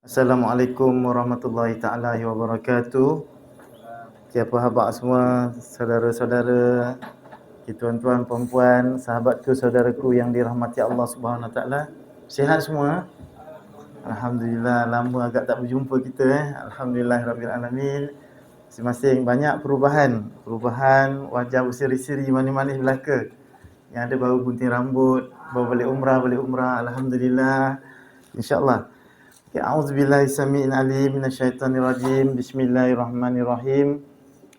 Assalamualaikum warahmatullahi taala wabarakatuh. Apa khabar semua, saudara-saudara, tuan-tuan, puan-puan, sahabatku, saudaraku yang dirahmati Allah Subhanahu Wa Taala. Sihat semua? Alhamdulillah, lama agak tak berjumpa kita Alhamdulillahirabbil alamin. Masing-masing banyak perubahan wajah berseri-seri, manis-manis belaka. Yang ada baru gunting rambut, baru balik umrah, alhamdulillah. Insya-Allah. A'udzubillahi samii'il alim minasyaitonir rajim. Bismillahirrahmanirrahim.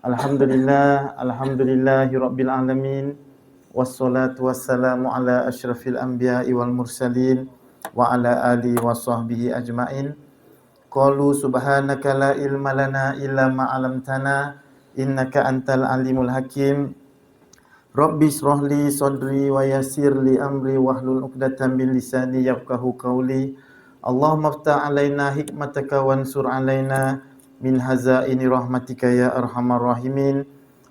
Alhamdulillahirabbil alamin. Wassalatu wassalamu ala asyrafil anbiya'i wal mursalin wa ala alihi washabbihi ajmain. Qalu subhanaka la ilma lana illa ma 'allamtana innaka antal alimul hakim. Rabbi shrah li sadri wa yassir li amri wahlul 'uqdatam min lisani yafqahu qawli. Allahumma aftah alaina hikmataka wansur alaina min hazaini rahmatika ya arhamar rahimin.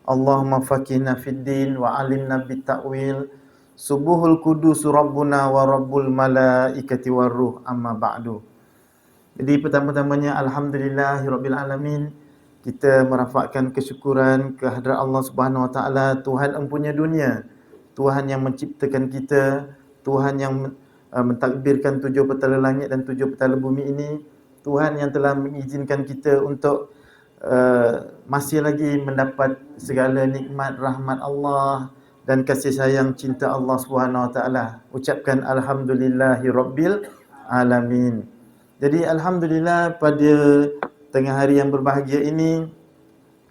Allahumma faqihna fid din wa alimna bit ta'wil. Subuhul qudus rabbuna wa rabbul malaikati war ruh, amma ba'du. Jadi pertama-tamanya alhamdulillahirabbil alamin. Kita merafakkan kesyukuran kehadrat Allah Subhanahu Wa Taala, Tuhan empunya dunia, Tuhan yang menciptakan kita, Tuhan yang mentadbirkan 7 petala langit dan 7 petala bumi ini, Tuhan yang telah mengizinkan kita untuk masih lagi mendapat segala nikmat rahmat Allah dan kasih sayang cinta Allah Subhanahu Wa Taala. Ucapkan alhamdulillahirabbil alamin. Jadi alhamdulillah, pada tengah hari yang berbahagia ini,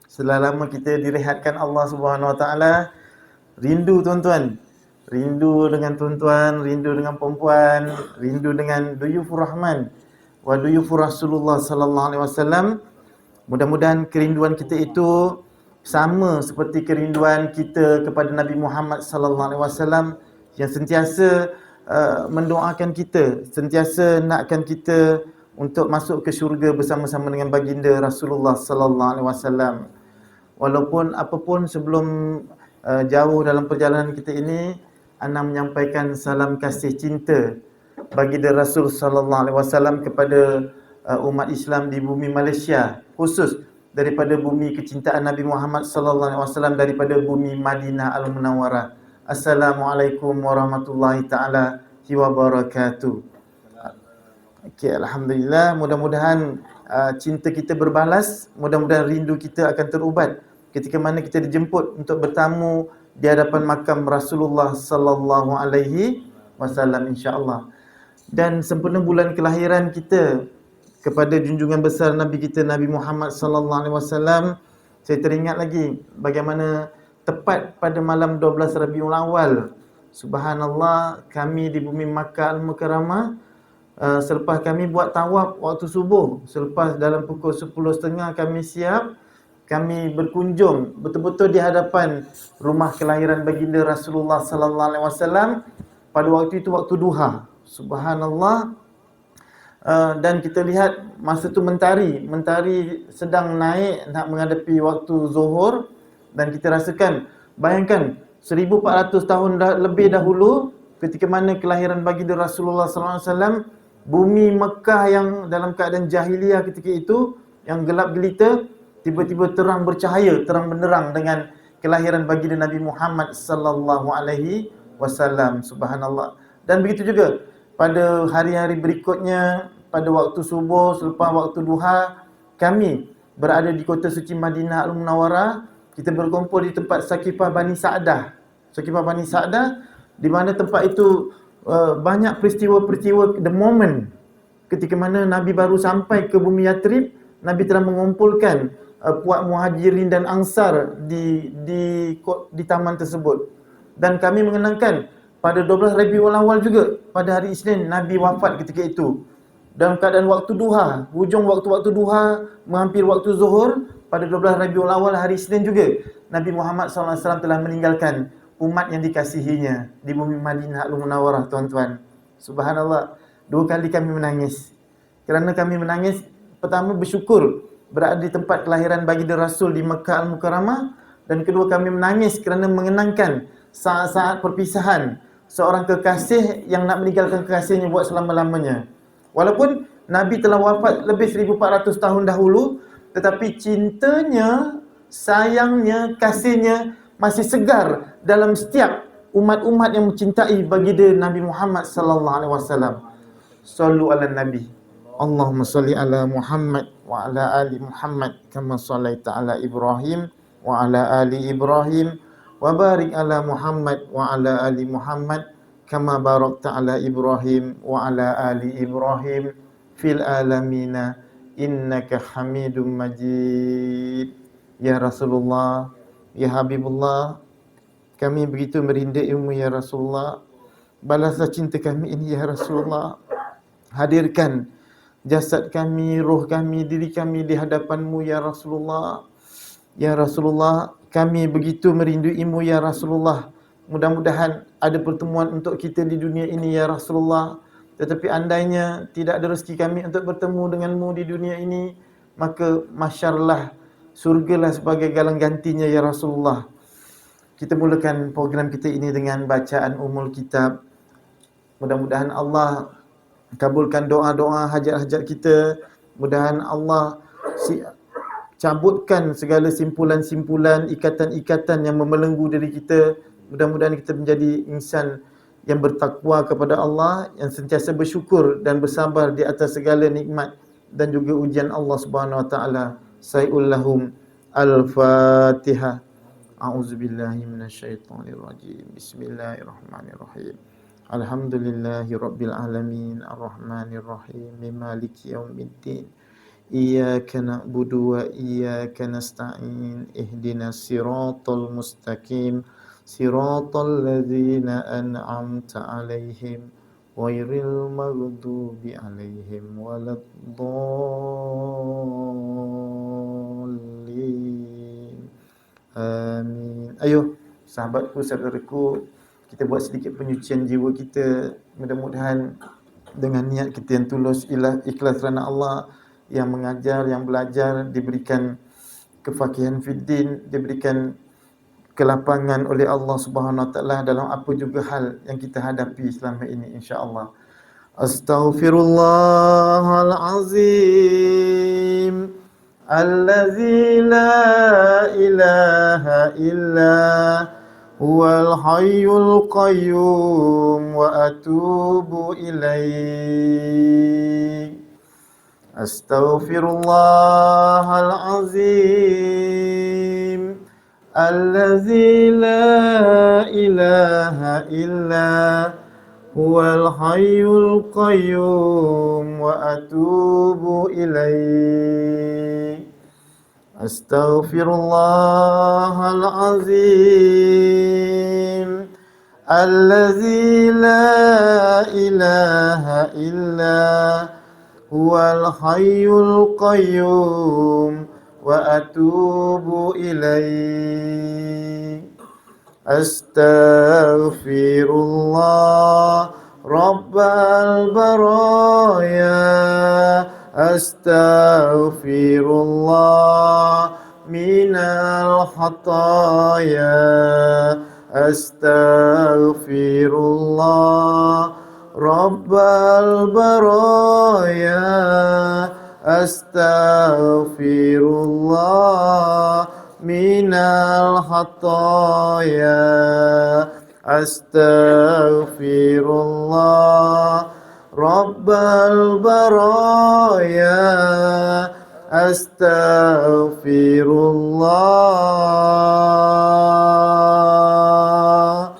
setelah lama kita direhatkan Allah Subhanahu Wa Taala. Rindu tuan-tuan, rindu dengan tuan-tuan, rindu dengan perempuan, rindu dengan duyufur Rahman wa duyufur Rasulullah sallallahu alaihi wasallam. Mudah-mudahan kerinduan kita itu sama seperti kerinduan kita kepada Nabi Muhammad sallallahu alaihi wasallam yang sentiasa mendoakan kita, sentiasa nakkan kita untuk masuk ke syurga bersama-sama dengan baginda Rasulullah sallallahu alaihi wasallam. Walaupun apapun sebelum jauh dalam perjalanan kita ini, ana menyampaikan salam kasih cinta baginda Rasul sallallahu alaihi wasallam kepada umat Islam di bumi Malaysia, khusus daripada bumi kecintaan Nabi Muhammad sallallahu alaihi wasallam, daripada bumi Madinah Al-Munawwarah. Assalamualaikum warahmatullahi taala wabarakatuh. Okey, alhamdulillah, mudah-mudahan cinta kita berbalas, mudah-mudahan rindu kita akan terubat ketika mana kita dijemput untuk bertamu di hadapan makam Rasulullah sallallahu alaihi wasallam, insya-Allah. Dan sempena bulan kelahiran kita kepada junjungan besar Nabi kita Nabi Muhammad sallallahu alaihi wasallam, saya teringat lagi bagaimana tepat pada malam 12 Rabiul Awal, subhanallah, kami di bumi Makkah Al-Mukarramah, selepas kami buat tawaf waktu subuh, selepas dalam pukul 10.30 kami siap, kami berkunjung betul-betul di hadapan rumah kelahiran baginda Rasulullah sallallahu alaihi wasallam. Pada waktu itu waktu duha, subhanallah. Dan kita lihat masa tu mentari sedang naik nak menghadapi waktu zuhur, dan kita rasakan, bayangkan 1400 tahun lebih dahulu, ketika mana kelahiran baginda Rasulullah sallallahu alaihi wasallam, bumi Mekah yang dalam keadaan jahiliah ketika itu, yang gelap gelita, tiba-tiba terang bercahaya, terang benderang dengan kelahiran baginda Nabi Muhammad sallallahu alaihi wasallam, subhanallah. Dan begitu juga pada hari-hari berikutnya, pada waktu subuh, selepas waktu duha, kami berada di kota suci Madinah Al-Munawwarah. Kita berkumpul di tempat Sakifah Bani Sa'dah. Sakifah Bani Sa'dah, di mana tempat itu banyak peristiwa-peristiwa, the moment ketika mana Nabi baru sampai ke bumi Yathrib, Nabi telah mengumpulkan puak muhajirin dan ansar di taman tersebut. Dan kami mengenangkan pada 12 Rabiul Awal juga, pada hari Isnin, Nabi wafat ketika itu. Dalam keadaan waktu duha, hujung waktu-waktu duha, menghampir waktu zuhur, pada 12 Rabiul Awal hari Isnin juga, Nabi Muhammad SAW telah meninggalkan umat yang dikasihinya di bumi Madinah Al-Munawwarah, tuan-tuan. Subhanallah, 2 kali kami menangis. Kerana kami menangis, pertama bersyukur berada di tempat kelahiran baginda Rasul di Makkah Al-Mukarramah, dan kedua kami menangis kerana mengenangkan saat-saat perpisahan seorang kekasih yang nak meninggalkan kekasihnya buat selama-lamanya. Walaupun Nabi telah wafat lebih 1400 tahun dahulu, tetapi cintanya, sayangnya, kasihnya masih segar dalam setiap umat-umat yang mencintai baginda Nabi Muhammad sallallahu alaihi wasallam. Sallu ala Nabi. Allahumma salli ala Muhammad wa ala ali Muhammad kama sallaita ala Ibrahim wa ala ali Ibrahim wa barik ala Muhammad wa ala ali Muhammad kama barakta ala Ibrahim wa ala ali Ibrahim fil alamina innaka Hamidum Majid. Ya Rasulullah, ya Habibullah, kami begitu merindu ilmu ya Rasulullah. Balaslah cinta kami ini ya Rasulullah. Hadirkan jasad kami, roh kami, diri kami di hadapan-Mu ya Rasulullah. Ya Rasulullah, kami begitu merinduimu ya Rasulullah. Mudah-mudahan ada pertemuan untuk kita di dunia ini ya Rasulullah. Tetapi andainya tidak ada rezeki kami untuk bertemu denganmu di dunia ini, maka masyarlah, surgalah sebagai galang gantinya ya Rasulullah. Kita mulakan program kita ini dengan bacaan Ummul Kitab. Mudah-mudahan Allah kabulkan doa-doa hajat-hajat kita. Mudah-mudahan Allah cabutkan segala simpulan-simpulan, ikatan-ikatan yang membelenggu diri kita. Mudah-mudahan kita menjadi insan yang bertakwa kepada Allah, yang sentiasa bersyukur dan bersabar di atas segala nikmat dan juga ujian Allah Subhanahu wa taala. Sayyul lahum al-Fatihah. A'udzubillahi minasyaitonirrajim. Bismillahirrahmanirrahim. Alhamdulillahi rabbil alamin, arrahmanir rahim, maliki yaumiddin. Iyyaka na'budu wa iyyaka nasta'in. Ihdinas siratal mustaqim. Siratal ladzina an'amta 'alaihim ghairil maghdubi 'alaihim waladdallin. Amin. Ayo sahabatku, saudaraku, kita buat sedikit penyucian jiwa kita. Mudah-mudahan dengan niat kita yang tulus, ikhlas kerana Allah, yang mengajar, yang belajar, diberikan kefakihan fiddin, diberikan kelapangan oleh Allah Subhanahu wa taala dalam apa juga hal yang kita hadapi selama ini, insya-Allah. Astaghfirullahal azim allazi la ilaha illa huwal hayyul qayyum wa atubu ilaih. Astaghfirullahal azim allazi la ilaha illa huwal hayyul qayyum wa atubu ilaih. Astaghfirullahal azim allazi la ilaha illa huwal hayyul qayyum wa atubu ilaih. Astaghfirullah rabbal baraya. Astaghfirullah minal khataya. Astaghfirullah rabbal baraya. Astaghfirullah minal khataya. Astaghfirullah rabbal baraya. Astaghfirullah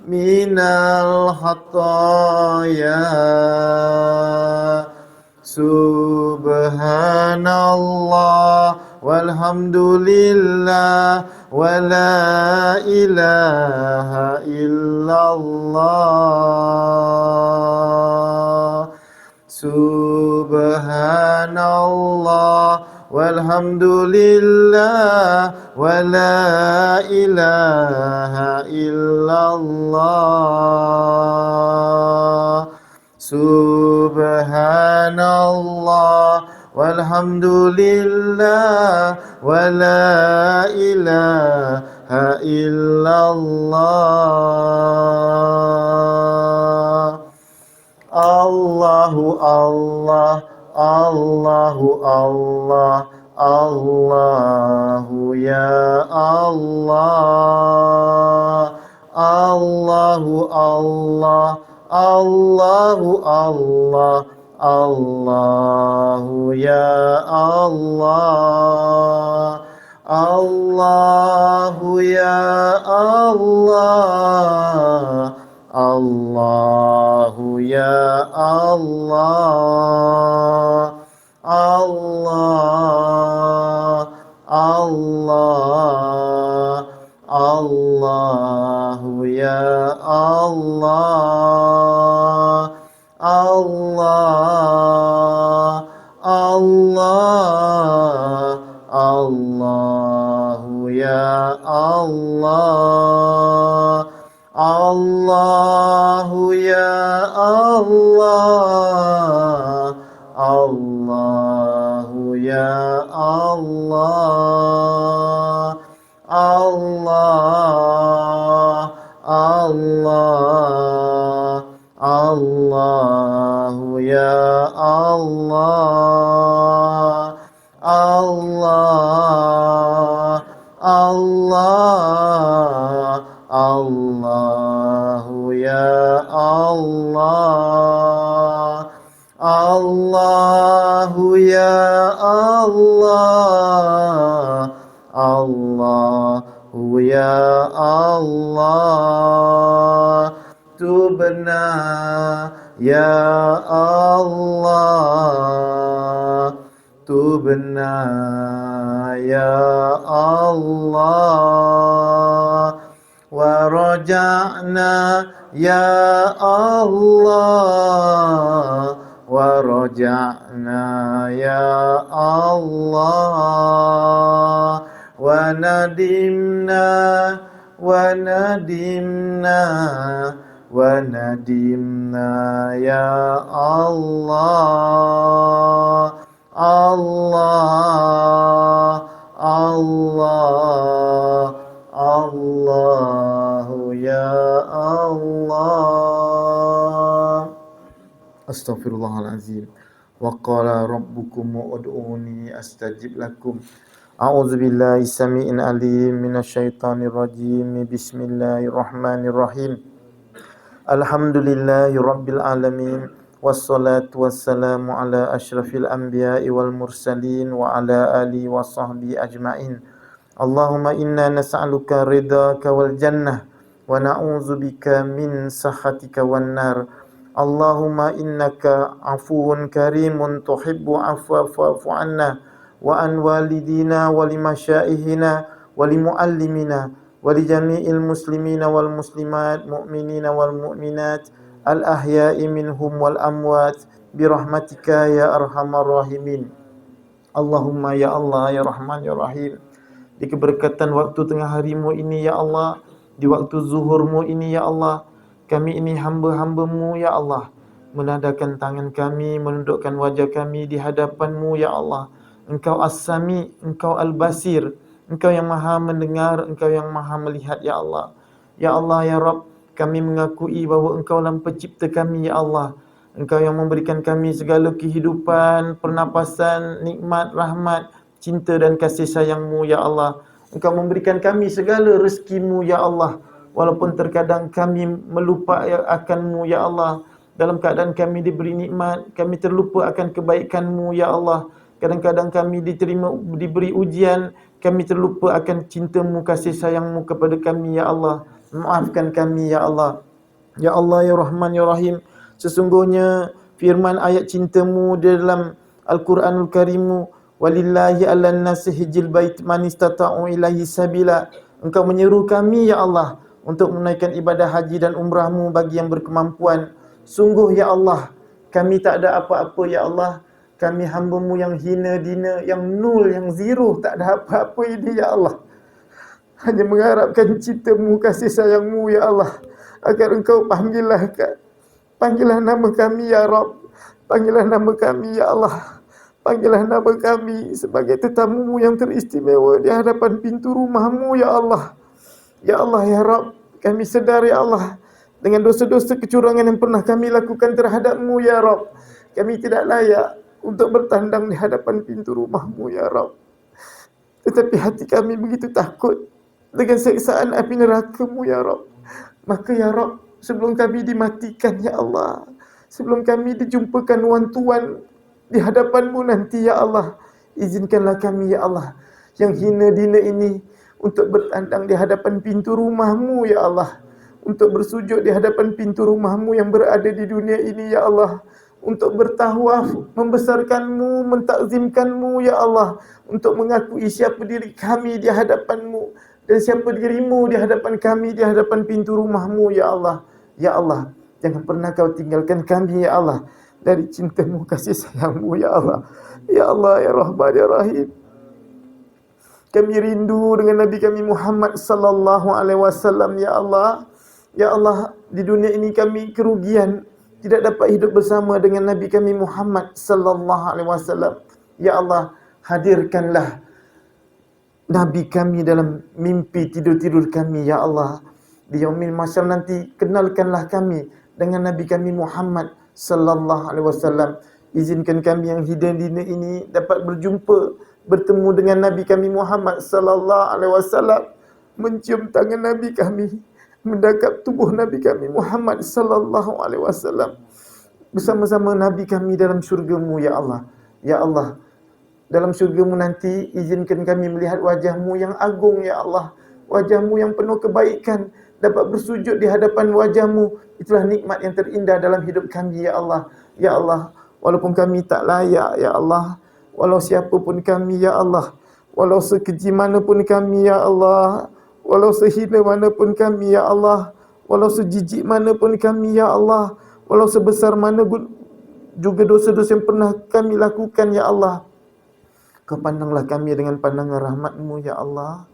minal khataya. Subhanallah walhamdulillah wa la ilaha illallah. Subhanallah walhamdulillah wa la ilaha illallah. Subhanallah walhamdulillah wa la ilaha illallah. Allahu Allah, Allahu Allah, Allahu ya Allah, Allahu Allah, Allahu Allah, Allahu ya Allah, Allahu ya Allah, Allahu ya Allah, Allah, Allah, Allahu ya Allah, Allah, Allah, Allahu ya Allah, Allahu ya Allah, Allahu ya Allah, Allah, Allah, Allahu ya Allah, Allah, Allah, Allahu ya Allah, Allahu ya Allah, Allahu ya Allah, tubna ya Allah, tubna ya Allah, wa raja'na ya Allah, wa raja'na ya Allah, wa nadimna, wa nadimna, wa nadimna ya Allah, Allah, Allah, Allahu ya Allah. Astaghfirullahalazim. Wa qala rabbukum ud'uni astajib lakum. A'udzubillahi samii'in alim minasyaitonir rajim. Bismillahirrahmanirrahim. Alhamdulillahi rabbil alamin. Wassalatu wassalamu ala asyrafil anbiya'i wal mursalin wa ala alihi wa sahbihi ajma'in. Allahumma inna nas'aluka ridhaka wal jannah wa na'udzubika min sakhatika wan nar. Allahumma innaka afuwun karimun tuhibbu afwa fa'fu anna wa an walidina wa limasyaihina wa limuallimina wa li jami'il muslimina wal muslimat mu'minina wal mu'minat al ahya'i minhum wal amwat birahmatika ya arhamar rahimin. Allahumma ya Allah ya Rahman ya Rahim, di keberkatan waktu tengah harimu ini ya Allah, di waktu zuhurmu ini ya Allah, kami ini hamba-hambamu ya Allah, menadakan tangan kami, menundukkan wajah kami di hadapanmu ya Allah. Engkau As-Sami, Engkau Al-Basir, Engkau yang maha mendengar, Engkau yang maha melihat ya Allah. Ya Allah ya Rabb, kami mengakui bahawa Engkau lah pencipta kami ya Allah. Engkau yang memberikan kami segala kehidupan, pernapasan, nikmat, rahmat, cinta dan kasih sayang-Mu ya Allah. Engkau memberikan kami segala rezeki-Mu ya Allah. Walaupun terkadang kami melupa akan-Mu ya Allah. Dalam keadaan kami diberi nikmat, kami terlupa akan kebaikan-Mu ya Allah. Kadang-kadang kami diberi ujian, kami terlupa akan cinta-Mu, kasih sayang-Mu kepada kami ya Allah. Maafkan kami ya Allah. Ya Allah ya Rahman ya Rahim, sesungguhnya firman ayat cinta-Mu di dalam Al-Quranul Karimu, walillahi 'alan nasi hijjil bait man istata'u ilaihi sabila. Engkau menyeru kami ya Allah untuk menunaikan ibadah haji dan umrah-Mu bagi yang berkemampuan. Sungguh ya Allah, kami tak ada apa-apa ya Allah. Kami hamba-Mu yang hina dina, yang nul, yang zero, tak ada apa-apa ini ya Allah. Hanya mengharapkan cinta-Mu, kasih sayang-Mu ya Allah, agar Engkau panggillah nama kami ya Rabb. Panggillah nama kami ya Allah. Panggillah nama kami sebagai tetamu-Mu yang teristimewa di hadapan pintu rumah-Mu ya Allah. Ya Allah ya Rabb, kami sedar ya Allah, dengan dosa-dosa kecurangan yang pernah kami lakukan terhadap-Mu ya Rabb. Kami tidak layak untuk bertandang di hadapan pintu rumah-Mu ya Rabb. Tetapi hati kami begitu takut dengan siksaan api neraka-Mu ya Rabb. Maka ya Rabb, sebelum kami dimatikan ya Allah, sebelum kami dijumpakan wan-tuan di hadapan-Mu nanti ya Allah, izinkanlah kami ya Allah yang hina dina ini untuk bertandang di hadapan pintu rumah-Mu ya Allah, untuk bersujud di hadapan pintu rumah-Mu yang berada di dunia ini ya Allah, untuk bertawaf, membesarkan-Mu, mentakzimkan-Mu ya Allah, untuk mengakui siapa diri kami di hadapan-Mu dan siapa diri-Mu di hadapan kami, di hadapan pintu rumah-Mu ya Allah. Ya Allah, jangan pernah Kau tinggalkan kami ya Allah dari cinta-Mu, kasih sayang-Mu ya Allah. Ya Allah ya Rahman ya Rahim. Kami rindu dengan Nabi kami Muhammad sallallahu alaihi wasallam ya Allah. Ya Allah, di dunia ini kami kerugian tidak dapat hidup bersama dengan Nabi kami Muhammad sallallahu alaihi wasallam. Ya Allah, hadirkanlah Nabi kami dalam mimpi tidur-tidur kami ya Allah. Di yaumil mahsyar nanti kenalkanlah kami dengan Nabi kami Muhammad sallallahu alaihi wasallam. Izinkan kami yang hidup di dunia ini dapat berjumpa, bertemu dengan Nabi kami Muhammad sallallahu alaihi wasallam, mencium tangan Nabi kami, mendekap tubuh Nabi kami Muhammad sallallahu alaihi wasallam, bersama-sama Nabi kami dalam syurga-Mu ya Allah. Ya Allah, dalam syurga-Mu nanti izinkan kami melihat wajah-Mu yang agung ya Allah, wajah-Mu yang penuh kebaikan, dapat bersujud di hadapan wajah-Mu. Itulah nikmat yang terindah dalam hidup kami ya Allah. Ya Allah, walaupun kami tak layak ya Allah, walau siapa pun kami ya Allah, walau sekeji mana pun kami ya Allah, walau sehina mana pun kami ya Allah, walau sejijik mana pun kami ya Allah, walau sebesar mana juga dosa-dosa yang pernah kami lakukan ya Allah, Kau pandanglah kami dengan pandangan rahmat-Mu ya Allah.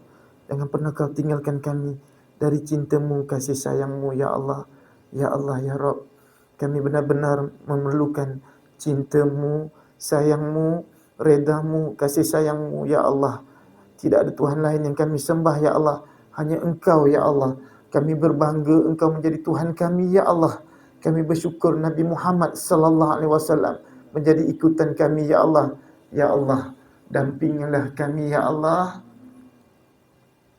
Jangan pernah Kau tinggalkan kami dari cinta-Mu, kasih sayang-Mu ya Allah. Ya Allah ya Rabb, kami benar-benar memerlukan cinta-Mu, sayang-Mu, reda-Mu, kasih sayang-Mu ya Allah. Tidak ada Tuhan lain yang kami sembah ya Allah, hanya Engkau ya Allah. Kami berbangga Engkau menjadi Tuhan kami ya Allah. Kami bersyukur Nabi Muhammad sallallahu alaihi wasallam menjadi ikutan kami ya Allah. Ya Allah, dampingilah kami ya Allah.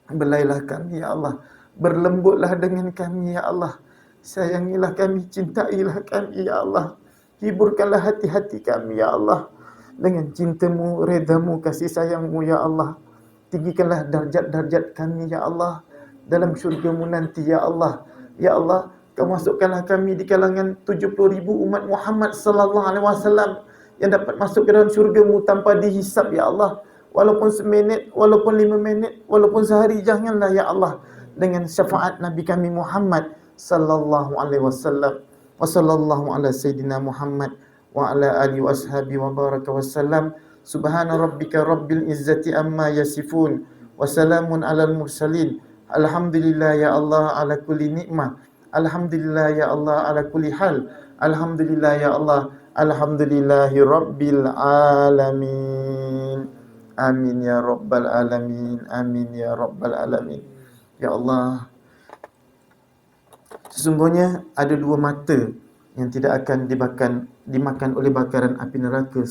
Belailah kami ya Allah. Berlembutlah dengan kami ya Allah. Sayangilah kami, cintailah kami ya Allah. Hiburkanlah hati-hati kami ya Allah dengan cinta-Mu, reda-Mu, kasih sayang-Mu ya Allah. Tinggikanlah darjat-darjat kami ya Allah dalam syurga-Mu nanti ya Allah. Ya Allah, Kau masukkanlah kami di kalangan 70,000 umat Muhammad sallallahu alaihi wasallam yang dapat masuk ke dalam syurga-Mu tanpa dihisap ya Allah. Walaupun seminit, walaupun 5 minit, walaupun sehari, janganlah ya Allah, dengan syafaat Nabi kami Muhammad sallallahu alaihi wasallam. Wa sallallahu ala sayyidina Muhammad wa ala alihi wa ashabihi wa baraka wasallam. Subhana rabbika rabbil izzati amma yasifun wa salamun alal mursalin. Alhamdulillah ya Allah ala kulli nikmah. Alhamdulillah ya Allah ala kulli hal. Alhamdulillah ya Allah. Alhamdulillahi rabbil alamin. Amin ya rabbal alamin. Amin ya rabbal alamin. Ya Allah, sesungguhnya ada dua mata yang tidak akan dimakan oleh bakaran api neraka.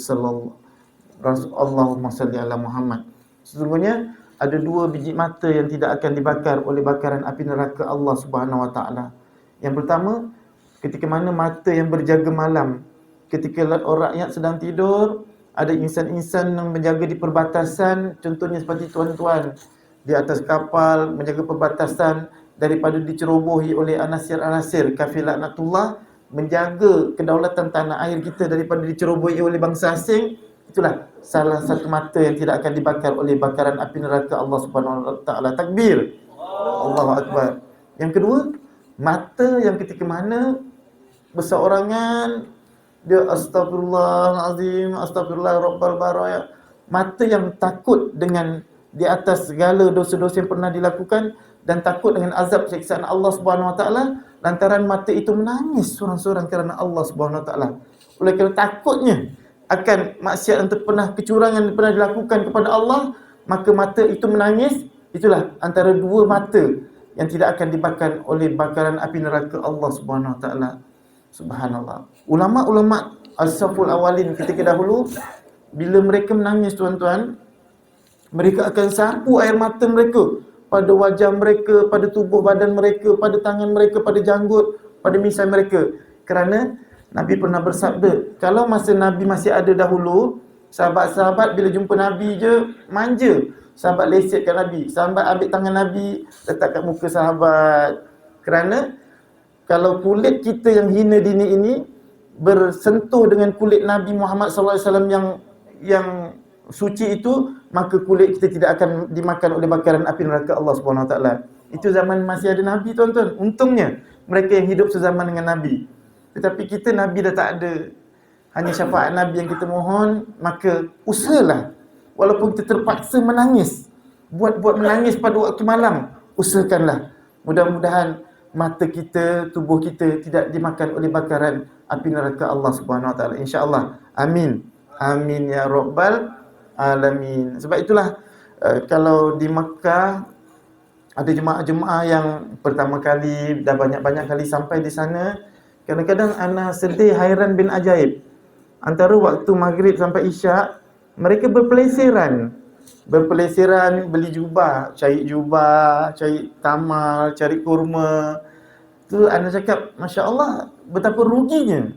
Allahumma salli ala Muhammad. Sesungguhnya ada dua biji mata yang tidak akan dibakar oleh bakaran api neraka Allah Subhanahu wa taala. Yang pertama, ketika mana mata yang berjaga malam, ketika rakyat sedang tidur, ada insan-insan yang menjaga di perbatasan, contohnya seperti tuan-tuan di atas kapal menjaga perbatasan daripada dicerobohi oleh anasir-anasir kafilah laknatullah, menjaga kedaulatan tanah air kita daripada dicerobohi oleh bangsa asing. Itulah salah satu mata yang tidak akan dibakar oleh bakaran api neraka Allah Subhanahu wa taala. Takbir. Allahu akbar. Yang kedua, mata yang ketika mana berseorangan dia astagfirullahalazim, astagfirullah rabbal baraya. Mata yang takut dengan di atas segala dosa-dosa yang pernah dilakukan dan takut dengan azab siksaan Allah Subhanahu wa taala, lantaran mata itu menangis sorang-sorang kerana Allah Subhanahu wa taala. Oleh kerana takutnya akan maksiat yang pernah, kecurangan yang pernah dilakukan kepada Allah, maka mata itu menangis. Itulah antara dua mata yang tidak akan dibakar oleh bakaran api neraka Allah Subhanahu Wa Taala. Subhanallah. Ulama-ulama as-saful awalin ketika dahulu, bila mereka menangis tuan-tuan, mereka akan sapu air mata mereka pada wajah mereka, pada tubuh badan mereka, pada tangan mereka, pada janggut, pada misai mereka. Kerana Nabi pernah bersabda, kalau masa Nabi masih ada dahulu, sahabat-sahabat bila jumpa Nabi je, manja. Sahabat lesetkan Nabi, sahabat ambil tangan Nabi, letak kat muka sahabat. Kerana kalau kulit kita yang hina dini ini bersentuh dengan kulit Nabi Muhammad SAW yang suci itu, maka kulit kita tidak akan dimakan oleh bakaran api neraka Allah Subhanahu Wa Taala. Itu zaman masih ada Nabi tuan-tuan. Untungnya mereka yang hidup sezaman dengan Nabi. Tetapi kita Nabi dah tak ada. Hanya syafaat Nabi yang kita mohon, maka usahalah. Walaupun kita terpaksa menangis, buat menangis pada waktu malam, usahakanlah. Mudah-mudahan mata kita, tubuh kita tidak dimakan oleh bakaran api neraka Allah Subhanahu Wa Taala. Insya-Allah. Amin. Amin ya rabbal alamin. Sebab itulah kalau di Makkah ada jemaah-jemaah yang pertama kali, dah banyak-banyak kali sampai di sana, kadang-kadang ana sedih hairan bin ajaib. Antara waktu maghrib sampai isyak, mereka berpelesiran, beli jubah, cari tamal, cari kurma. Tu anda cakap, Masya Allah, betapa ruginya.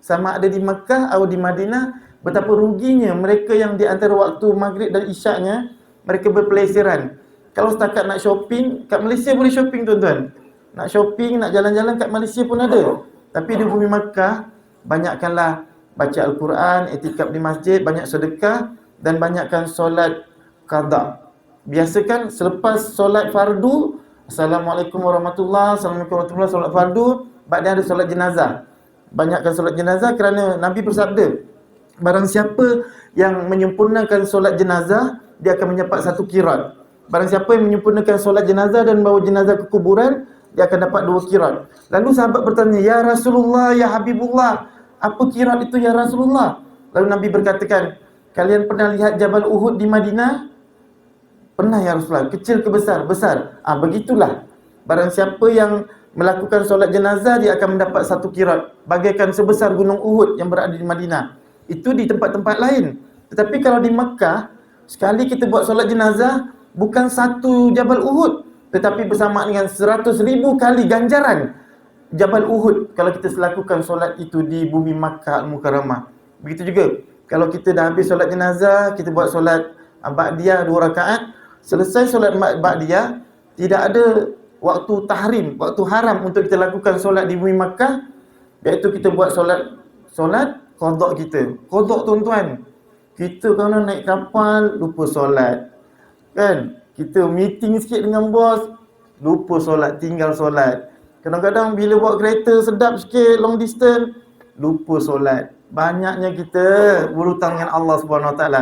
Sama ada di Makkah atau di Madinah, betapa ruginya mereka yang di antara waktu maghrib dan isyaknya, mereka berpelesiran. Kalau setakat nak shopping, kat Malaysia boleh shopping tuan-tuan. Nak shopping, nak jalan-jalan kat Malaysia pun ada. Tapi di bumi Makkah, banyakkanlah baca Al-Quran, iktikaf di masjid, banyak sedekah dan banyakkan solat qada. Biasakan selepas solat fardu, Assalamualaikum warahmatullahi, Assalamualaikum warahmatullahi, solat fardu, baada ada solat jenazah. Banyakkan solat jenazah kerana Nabi bersabda, barang siapa yang menyempurnakan solat jenazah, dia akan mendapat 1 qirat. Barang siapa yang menyempurnakan solat jenazah dan bawa jenazah ke kuburan, dia akan dapat 2 qirat. Lalu sahabat bertanya, ya Rasulullah, ya Habibullah, apa qirat itu ya Rasulullah? Lalu Nabi berkatakan, kalian pernah lihat Jabal Uhud di Madinah? Pernah ya Rasulullah. Kecil ke besar? Besar. Begitulah. Barang siapa yang melakukan solat jenazah, dia akan mendapat 1 qirat, bagaikan sebesar gunung Uhud yang berada di Madinah. Itu di tempat-tempat lain. Tetapi kalau di Mekah, sekali kita buat solat jenazah, bukan 1 Jabal Uhud, tetapi bersama dengan 100,000 kali ganjaran Jabal Uhud kalau kita lakukan solat itu di bumi Makkah Al-Mukarramah. Begitu juga kalau kita dah habis solat jenazah, kita buat solat ba'diyah 2 rakaat. Selesai solat ba'diyah, tidak ada waktu tahrim, waktu haram untuk kita lakukan solat di bumi Makkah, iaitu kita buat solat qada kita. Qada tuan-tuan. Kita kalau naik kapal lupa solat. Kan? Kita meeting sikit dengan bos, lupa solat, tinggal solat. Kadang-kadang bila bawa kereta sedap sikit, long distance, lupa solat. Banyaknya kita berhutang dengan Allah Subhanahu Wa Taala.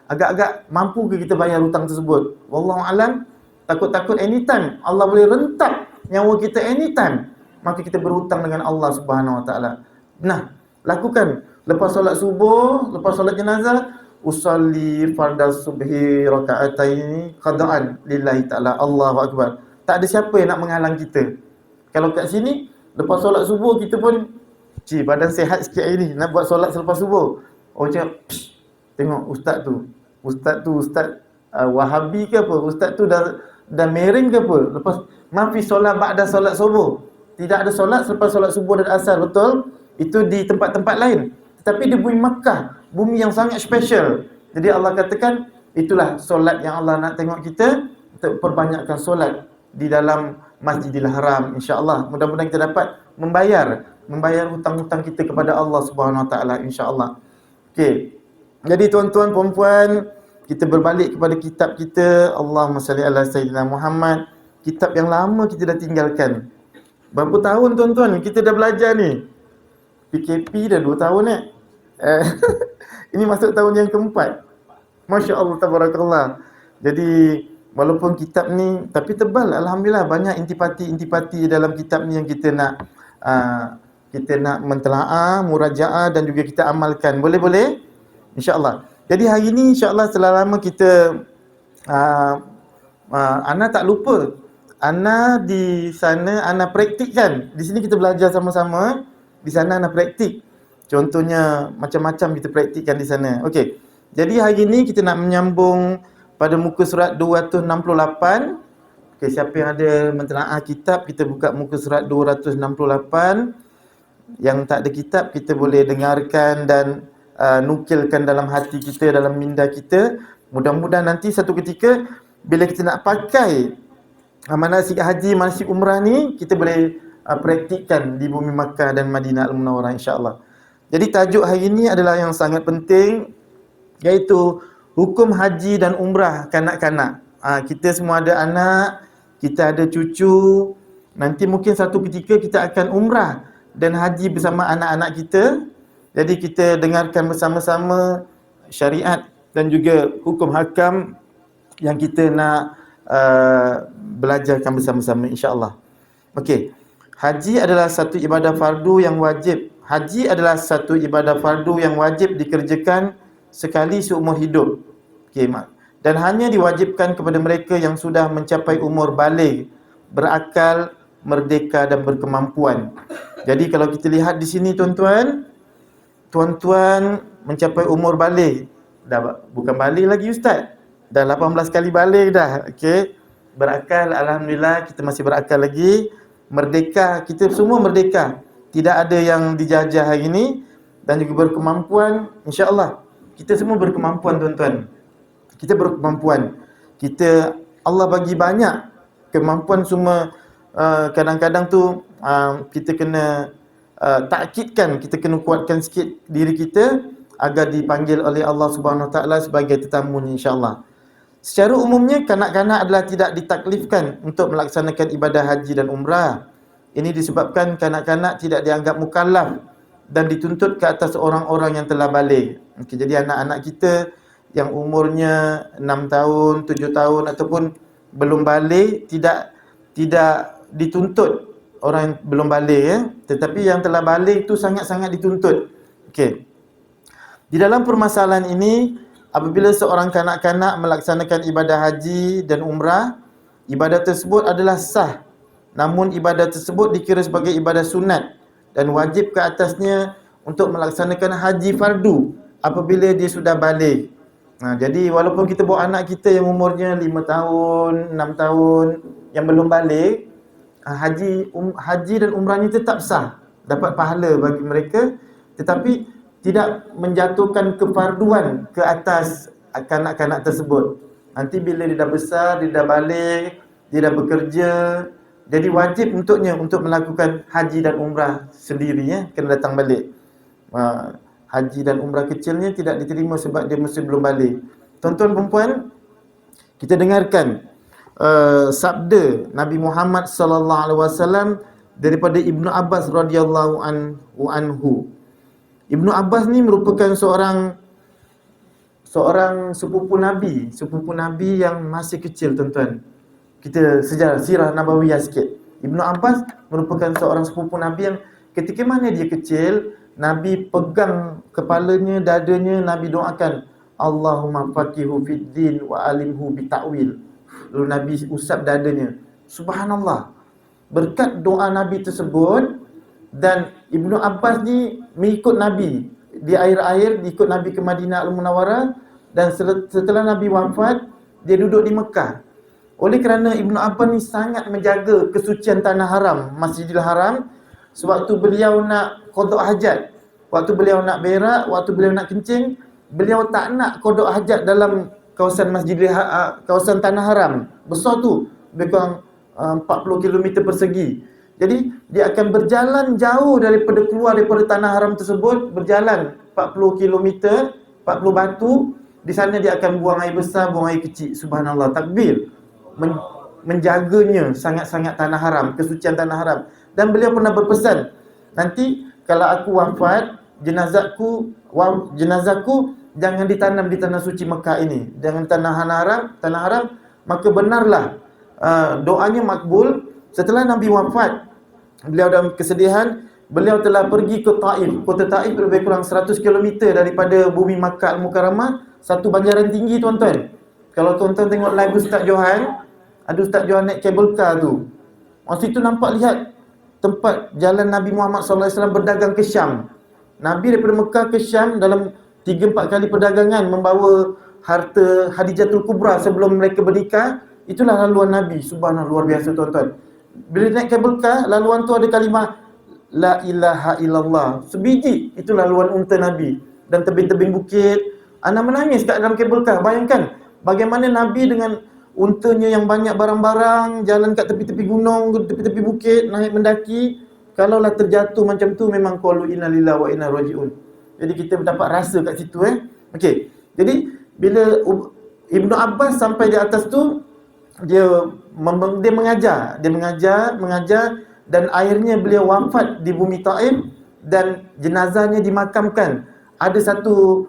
Agak-agak mampu ke kita bayar hutang tersebut? Wallahu alam, takut-takut anytime Allah boleh rentak nyawa kita anytime. Maka kita berhutang dengan Allah Subhanahu Wa Taala. Nah, lakukan lepas solat subuh, lepas solat jenazah, usalli fardas subhi raka'ataini qada'an lillahi ta'ala. Allahu akbar. Tak ada siapa yang nak menghalang kita. Kalau kat sini lepas solat subuh kita pun badan sihat sikit hari ni, nak buat solat selepas subuh. Oh cakap, tengok ustaz tu Wahabi ke apa? Ustaz tu dah miring ke apa? Lepas mafi solat ba'da solat subuh. Tidak ada solat selepas solat subuh dan asar, betul? Itu di tempat-tempat lain. Tetapi di bumi Makkah, bumi yang sangat special. Jadi Allah katakan, itulah solat yang Allah nak tengok kita, untuk perbanyakkan solat di dalam Masjidil Haram, insya-Allah. Mudah-mudahan kita dapat membayar hutang-hutang kita kepada Allah Subhanahu Wa Taala, insya-Allah. Okey. Jadi tuan-tuan, puan-puan, kita berbalik kepada kitab kita, Allahumma salli ala sayyidina Muhammad. Kitab yang lama kita dah tinggalkan. Berapa tahun tuan-tuan kita dah belajar ni? PKP dah 2 tahun Ini masuk tahun yang keempat. Masya Allah, tabarakallah. Jadi walaupun kitab ni tapi tebal, alhamdulillah, banyak intipati dalam kitab ni yang kita nak mentelaah, murajaah dan juga kita amalkan. Boleh? Insya-Allah. Jadi hari ni insya-Allah setelah lama kita ana tak lupa Ana di sana, ana praktikkan. Di sini kita belajar sama-sama, di sana ana praktik. Contohnya macam-macam kita praktikkan di sana. Okey. Jadi hari ini kita nak menyambung pada muka surat 268. Okey, siapa yang ada mentelaah kitab, kita buka muka surat 268. Yang tak ada kitab, kita boleh dengarkan dan nukilkan dalam hati kita, dalam minda kita. Mudah-mudahan nanti satu ketika bila kita nak pakai manasik haji, manasik umrah ni, kita boleh praktikkan di bumi Makkah dan Madinah Al-Munawwarah, insya-Allah. Jadi tajuk hari ini adalah yang sangat penting, iaitu hukum haji dan umrah kanak-kanak. Kita semua ada anak, kita ada cucu. Nanti mungkin satu ketika kita akan umrah dan haji bersama anak-anak kita. Jadi kita dengarkan bersama-sama syariat dan juga hukum hakam yang kita nak belajarkan bersama-sama, insya-Allah. Okey. Haji adalah satu ibadah fardu yang wajib. Haji adalah satu ibadah fardu yang wajib dikerjakan sekali seumur hidup. Okey, dan hanya diwajibkan kepada mereka yang sudah mencapai umur baligh, berakal, merdeka dan berkemampuan. Jadi kalau kita lihat di sini tuan-tuan mencapai umur baligh. Dah bukan baligh lagi ustaz. Dah 18 kali baligh dah. Okey. Berakal, alhamdulillah kita masih berakal lagi. Merdeka, kita semua merdeka. Tidak ada yang dijajah hari ini, dan juga berkemampuan, insya-Allah. Kita semua berkemampuan tuan-tuan. Kita berkemampuan. Allah bagi banyak kemampuan, semua kadang-kadang tu kita kena takkidkan, kita kena kuatkan sikit diri kita agar dipanggil oleh Allah Subhanahu Wa Taala sebagai tetamu, insya-Allah. Secara umumnya kanak-kanak adalah tidak ditaklifkan untuk melaksanakan ibadah haji dan umrah. Ini disebabkan kanak-kanak tidak dianggap mukallaf dan dituntut ke atas orang-orang yang telah baligh. Okey, jadi anak-anak kita yang umurnya 6 tahun, 7 tahun ataupun belum baligh tidak dituntut orang yang belum baligh, ya. Tetapi yang telah baligh itu sangat-sangat dituntut. Okey. Di dalam permasalahan ini, apabila seorang kanak-kanak melaksanakan ibadah haji dan umrah, ibadah tersebut adalah sah. Namun ibadah tersebut dikira sebagai ibadah sunat dan wajib ke atasnya untuk melaksanakan haji fardu apabila dia sudah baligh. Jadi walaupun kita bawa anak kita yang umurnya 5 tahun, 6 tahun yang belum baligh, haji dan umrah ni tetap sah, dapat pahala bagi mereka, tetapi tidak menjatuhkan kefarduan ke atas kanak-kanak tersebut. Nanti bila dia dah besar, dia dah baligh, dia dah bekerja, jadi wajib untuknya untuk melakukan haji dan umrah sendiri, ya, kena datang balik. Haji dan umrah kecilnya tidak diterima sebab dia masih belum baligh. Tuan-tuan dan puan, kita dengarkan sabda Nabi Muhammad sallallahu alaihi wasallam daripada Ibnu Abbas radhiyallahu anhu. Ibnu Abbas ni merupakan seorang sepupu Nabi yang masih kecil, tuan-tuan. Kita sejarah sirah nabawiyah sikit. Ibnu Abbas merupakan seorang sepupu Nabi yang ketika mana dia kecil, Nabi pegang kepalanya, dadanya, Nabi doakan, Allahumma faqihu fid din wa alimhu bita'wil. Lalu Nabi usap dadanya. Subhanallah. Berkat doa Nabi tersebut, dan Ibnu Abbas ni mengikut Nabi di akhir-akhir, ikut Nabi ke Madinah Al-Munawwarah, dan setelah Nabi wafat, dia duduk di Mekah. Oleh kerana Ibnu Abbas ni sangat menjaga kesucian tanah haram, Masjidil Haram, sewaktu beliau nak qada hajat, waktu beliau nak berak, waktu beliau nak kencing, beliau tak nak qada hajat dalam kawasan kawasan tanah haram besar tu, lebih kurang 40 km persegi. Jadi dia akan berjalan jauh keluar daripada tanah haram tersebut, berjalan 40 km, 40 batu. Di sana dia akan buang air besar, buang air kecil. Subhanallah, takbir. Menjaganya sangat-sangat tanah haram, kesucian tanah haram. Dan beliau pernah berpesan, nanti kalau aku wafat, jenazahku jangan ditanam di tanah suci Mekah ini, jangan tanah haram, maka benarlah doanya makbul. Setelah Nabi wafat, beliau dalam kesedihan, beliau telah pergi ke Taif. Kota Taif lebih kurang 100 km daripada bumi Makkah Al-Mukarramah, satu banjaran tinggi, tuan-tuan. Kalau tuan-tuan tengok live Ustaz Johan, Ada ustaz jual naik kabel car tu. Masa itu nampak lihat tempat jalan Nabi Muhammad SAW berdagang ke Syam. Nabi daripada Mekah ke Syam dalam 3-4 kali perdagangan membawa harta Khadijatul Kubra sebelum mereka bernikah. Itulah laluan Nabi. Subhanallah, luar biasa tuan-tuan. Bila naik kabel car, laluan tu ada kalimah La ilaha illallah. Sebiji, itu laluan unta Nabi. Dan tebing-tebing bukit. Ana menangis kat dalam kabel car. Bayangkan bagaimana Nabi dengan untanya yang banyak barang-barang, jalan kat tepi-tepi gunung, tepi-tepi bukit, naik mendaki. Kalaulah terjatuh macam tu, memang qalu inna lillahi wa inna rajiun. Jadi kita dapat rasa kat situ Okey. Jadi bila Ibnu Abbas sampai di atas tu, dia mengajar dan akhirnya beliau wafat di bumi Taif dan jenazahnya dimakamkan. Ada satu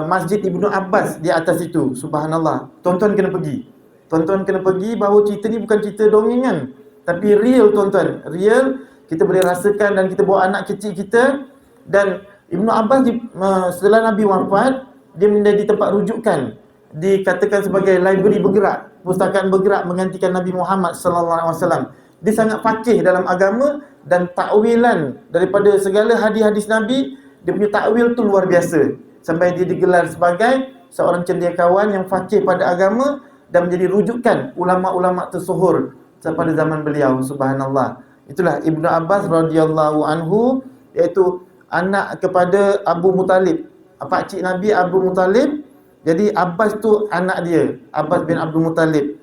Masjid Ibnu Abbas di atas itu. Subhanallah. Tuan-tuan kena pergi. Tuan-tuan kena pergi, bahawa cerita ni bukan cerita dongengan, tapi real tuan-tuan. Real, kita boleh rasakan dan kita bawa anak kecil kita. Dan Ibnu Abbas setelah Nabi wafat, dia menjadi tempat rujukan. Dikatakan sebagai library bergerak, pustakaan bergerak menggantikan Nabi Muhammad sallallahu alaihi wasallam. Dia sangat faqih dalam agama dan takwilan daripada segala hadis-hadis Nabi, dia punya takwil tu luar biasa. Sampai dia digelar sebagai seorang cendekiawan yang faqih pada agama dan menjadi rujukan ulama-ulama tersohor pada zaman beliau. Subhanallah. Itulah Ibnu Abbas radhiyallahu anhu, iaitu anak kepada Abu Muttalib. Pakcik Nabi Abu Muttalib. Jadi Abbas tu anak dia, Abbas bin Abdul Muttalib.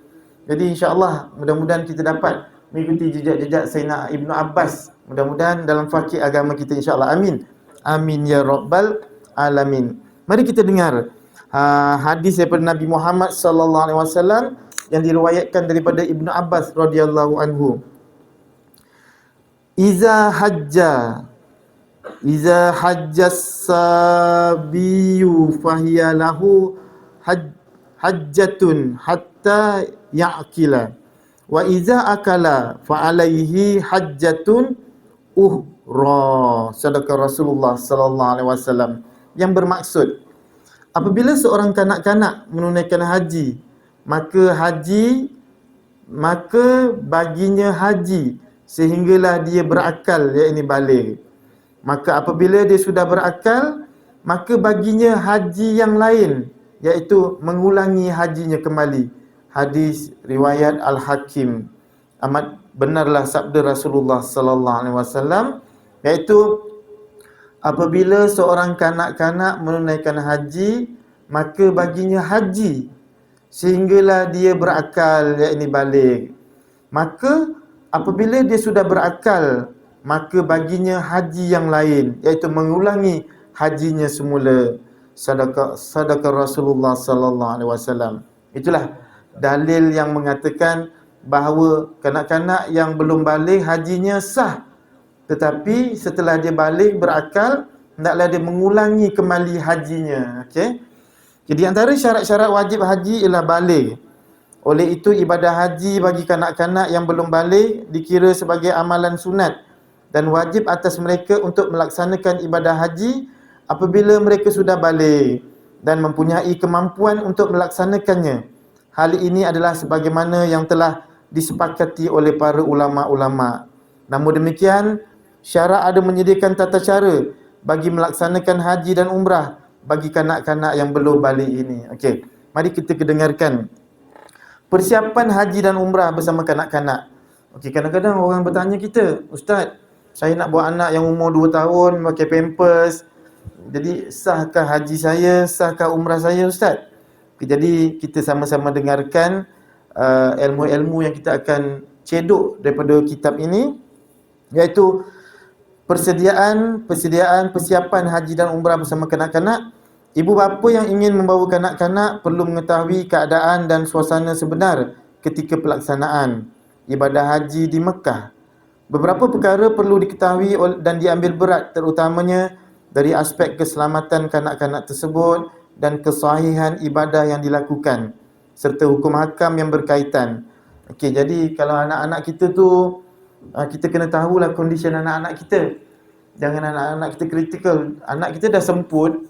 Jadi insya-Allah mudah-mudahan kita dapat mengikuti jejak-jejak Sayyidina Ibnu Abbas. Mudah-mudahan dalam fakih agama kita, insya-Allah. Amin. Amin ya rabbal alamin. Mari kita dengar hadis daripada Nabi Muhammad sallallahu alaihi wasallam yang diriwayatkan daripada Ibnu Abbas radhiyallahu anhu. Iza hajjas sabiyu fahiya lahu hajjatun hatta ya'kila wa iza akala fa alaihi hajjatun uhra. Sadaqah Rasulullah sallallahu alaihi wasallam, yang bermaksud apabila seorang kanak-kanak menunaikan haji, maka baginya haji sehinggalah dia berakal, iaitu baligh. Maka apabila dia sudah berakal, maka baginya haji yang lain, iaitu mengulangi hajinya kembali. Hadis riwayat Al-Hakim. Amat benarlah sabda Rasulullah sallallahu alaihi wasallam, iaitu apabila seorang kanak-kanak menunaikan haji, maka baginya haji sehinggalah dia berakal, iaitu baligh. Maka apabila dia sudah berakal, maka baginya haji yang lain, iaitu mengulangi hajinya semula. Sadaqah Rasulullah sallallahu alaihi wasallam. Itulah dalil yang mengatakan bahawa kanak-kanak yang belum baligh hajinya sah, tetapi setelah dia baligh berakal, hendaklah dia mengulangi kembali hajinya. Okey. Jadi antara syarat-syarat wajib haji ialah baligh. Oleh itu ibadah haji bagi kanak-kanak yang belum baligh dikira sebagai amalan sunat dan wajib atas mereka untuk melaksanakan ibadah haji apabila mereka sudah baligh dan mempunyai kemampuan untuk melaksanakannya. Hal ini adalah sebagaimana yang telah disepakati oleh para ulama-ulama. Namun demikian, syarak ada menyediakan tata cara bagi melaksanakan haji dan umrah bagi kanak-kanak yang belum baligh ini. Okey, mari kita dengarkan persiapan haji dan umrah bersama kanak-kanak. Okey, kadang-kadang orang bertanya kita, "Ustaz, saya nak bawa anak yang umur 2 tahun pakai pampers. Jadi sahkah haji saya, sahkah umrah saya, Ustaz?" Okay, jadi kita sama-sama dengarkan ilmu-ilmu yang kita akan cedok daripada kitab ini, iaitu persiapan haji dan umrah bersama kanak-kanak. Ibu bapa yang ingin membawa kanak-kanak perlu mengetahui keadaan dan suasana sebenar ketika pelaksanaan ibadah haji di Mekah. Beberapa perkara perlu diketahui dan diambil berat, terutamanya dari aspek keselamatan kanak-kanak tersebut dan kesahihan ibadah yang dilakukan serta hukum hakam yang berkaitan. Okey, jadi kalau anak-anak kita tu, kita kena tahulah kondisi anak-anak kita. Jangan anak-anak kita kritikal. Anak kita dah semput,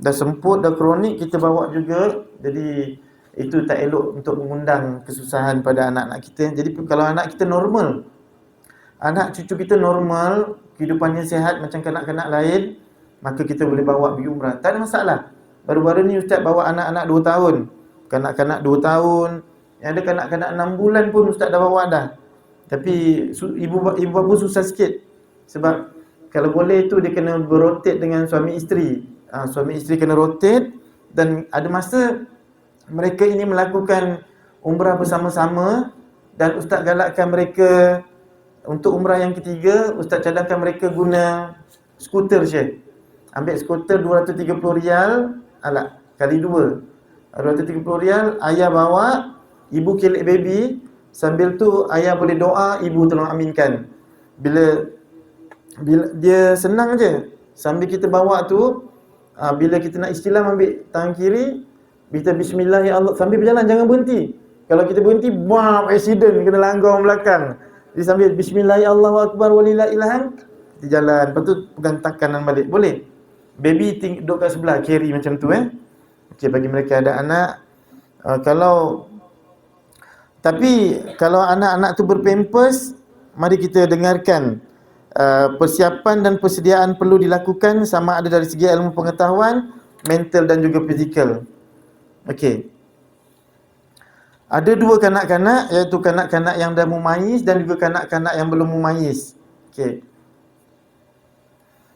dah kronik kita bawa juga. Jadi itu tak elok untuk mengundang kesusahan pada anak-anak kita. Jadi kalau anak kita normal, anak cucu kita normal, kehidupannya sihat macam kanak-kanak lain, maka kita boleh bawa pergi umrah. Tak ada masalah. Baru-baru ni Ustaz bawa anak-anak 2 tahun, kanak-kanak 2 tahun, yang ada kanak-kanak 6 bulan pun Ustaz dah bawa dah. Tapi ibu bapa susah sikit. Sebab kalau boleh tu dia kena berotate dengan suami isteri. Suami isteri kena rotate, dan ada masa mereka ini melakukan umrah bersama-sama, dan Ustaz galakkan mereka untuk umrah yang ketiga, Ustaz cadangkan mereka guna skuter je. Ambil skuter 230 rial, kali 2. 230 rial, ayah bawa, ibu kelek baby, sambil tu ayah boleh doa, ibu tolong aminkan. Bila dia senang je. Sambil kita bawa tu, bila kita nak istilam ambil tangan kiri, kita bismillah ya Allah, sambil berjalan jangan berhenti. Kalau kita berhenti, bam, accident, kena langgar orang belakang. Jadi sambil bismillah ya Allahu akbar walillahil hamd, kita jalan, lepas tu pegang tak kanan balik. Boleh. Baby duduk kat sebelah, carry macam tu Okey, bagi mereka ada anak. Tapi kalau anak-anak tu berpampers, mari kita dengarkan persiapan dan persediaan perlu dilakukan, sama ada dari segi ilmu pengetahuan, mental dan juga fizikal. Okey. Ada 2 kanak-kanak, iaitu kanak-kanak yang dah mumayyiz dan juga kanak-kanak yang belum mumayyiz. Okey.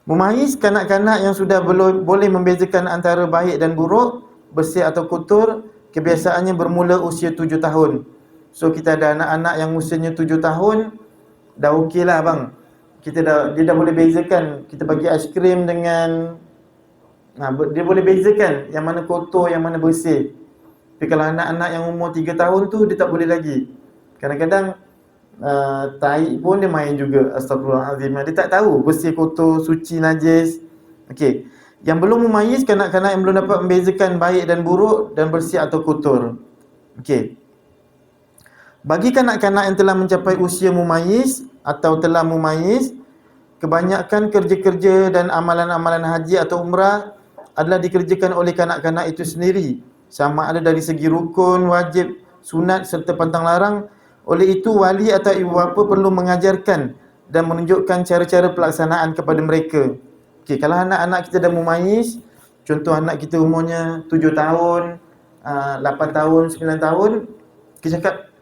Mumayyiz, kanak-kanak yang sudah boleh membezakan antara baik dan buruk, bersih atau kotor, kebiasaannya bermula usia 7 tahun. So kita ada anak-anak yang usianya 7 tahun, dah okey lah bang. Dia dah boleh bezakan, kita bagi aiskrim dengan dia boleh bezakan yang mana kotor, yang mana bersih. Tapi kalau anak-anak yang umur 3 tahun tu, dia tak boleh lagi. Kadang-kadang tahi pun dia main juga, astagfirullahalazim. Dia tak tahu bersih, kotor, suci, najis. Okey. Yang belum mumayyiz, kanak-kanak yang belum dapat membezakan baik dan buruk dan bersih atau kotor. Okey. Bagi kanak-kanak yang telah mencapai usia mumayyiz atau telah mumayyiz, kebanyakan kerja-kerja dan amalan-amalan haji atau umrah adalah dikerjakan oleh kanak-kanak itu sendiri, sama ada dari segi rukun, wajib, sunat serta pantang larang. Oleh itu, wali atau ibu bapa perlu mengajarkan dan menunjukkan cara-cara pelaksanaan kepada mereka. Okey, kalau anak-anak kita dah mumayyiz, contoh anak kita umurnya 7 tahun, 8 tahun, 9 tahun, kita cakap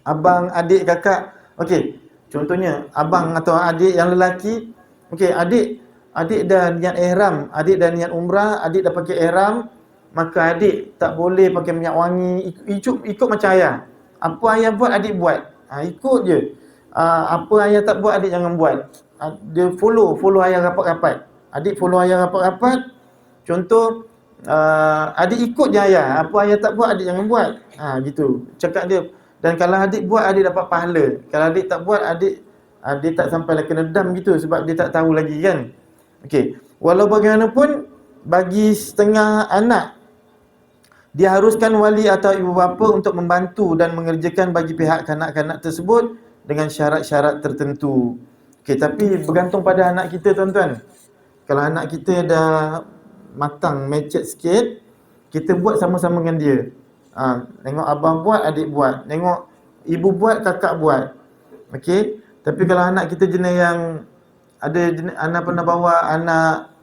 abang, adik, kakak. Okey, contohnya abang atau adik yang lelaki, okey, adik dah niat ihram, adik dah niat umrah, adik dah pakai ihram, maka adik tak boleh pakai minyak wangi, ikut macam ayah. Apa ayah buat, adik buat. Ikut je. Apa ayah tak buat, adik jangan buat. Dia follow ayah rapat-rapat. Adik follow ayah rapat-rapat. Contoh, adik ikut je ayah. Apa ayah tak buat, adik jangan buat. Gitu. Cakap dia. Dan kalau adik buat, adik dapat pahala. Kalau adik tak buat, adik tak sampailah kena dam gitu, sebab dia tak tahu lagi kan. Okey. Walau bagaimanapun, bagi setengah anak, diharuskan wali atau ibu bapa untuk membantu dan mengerjakan bagi pihak kanak-kanak tersebut dengan syarat-syarat tertentu. Okey, tapi bergantung pada anak kita, tuan-tuan. Kalau anak kita dah matang, matured sikit, kita buat sama-sama dengan dia. Tengok abang buat, adik buat. Tengok ibu buat, kakak buat. Okey. Tapi kalau anak kita jenis yang anak pernah bawa anak,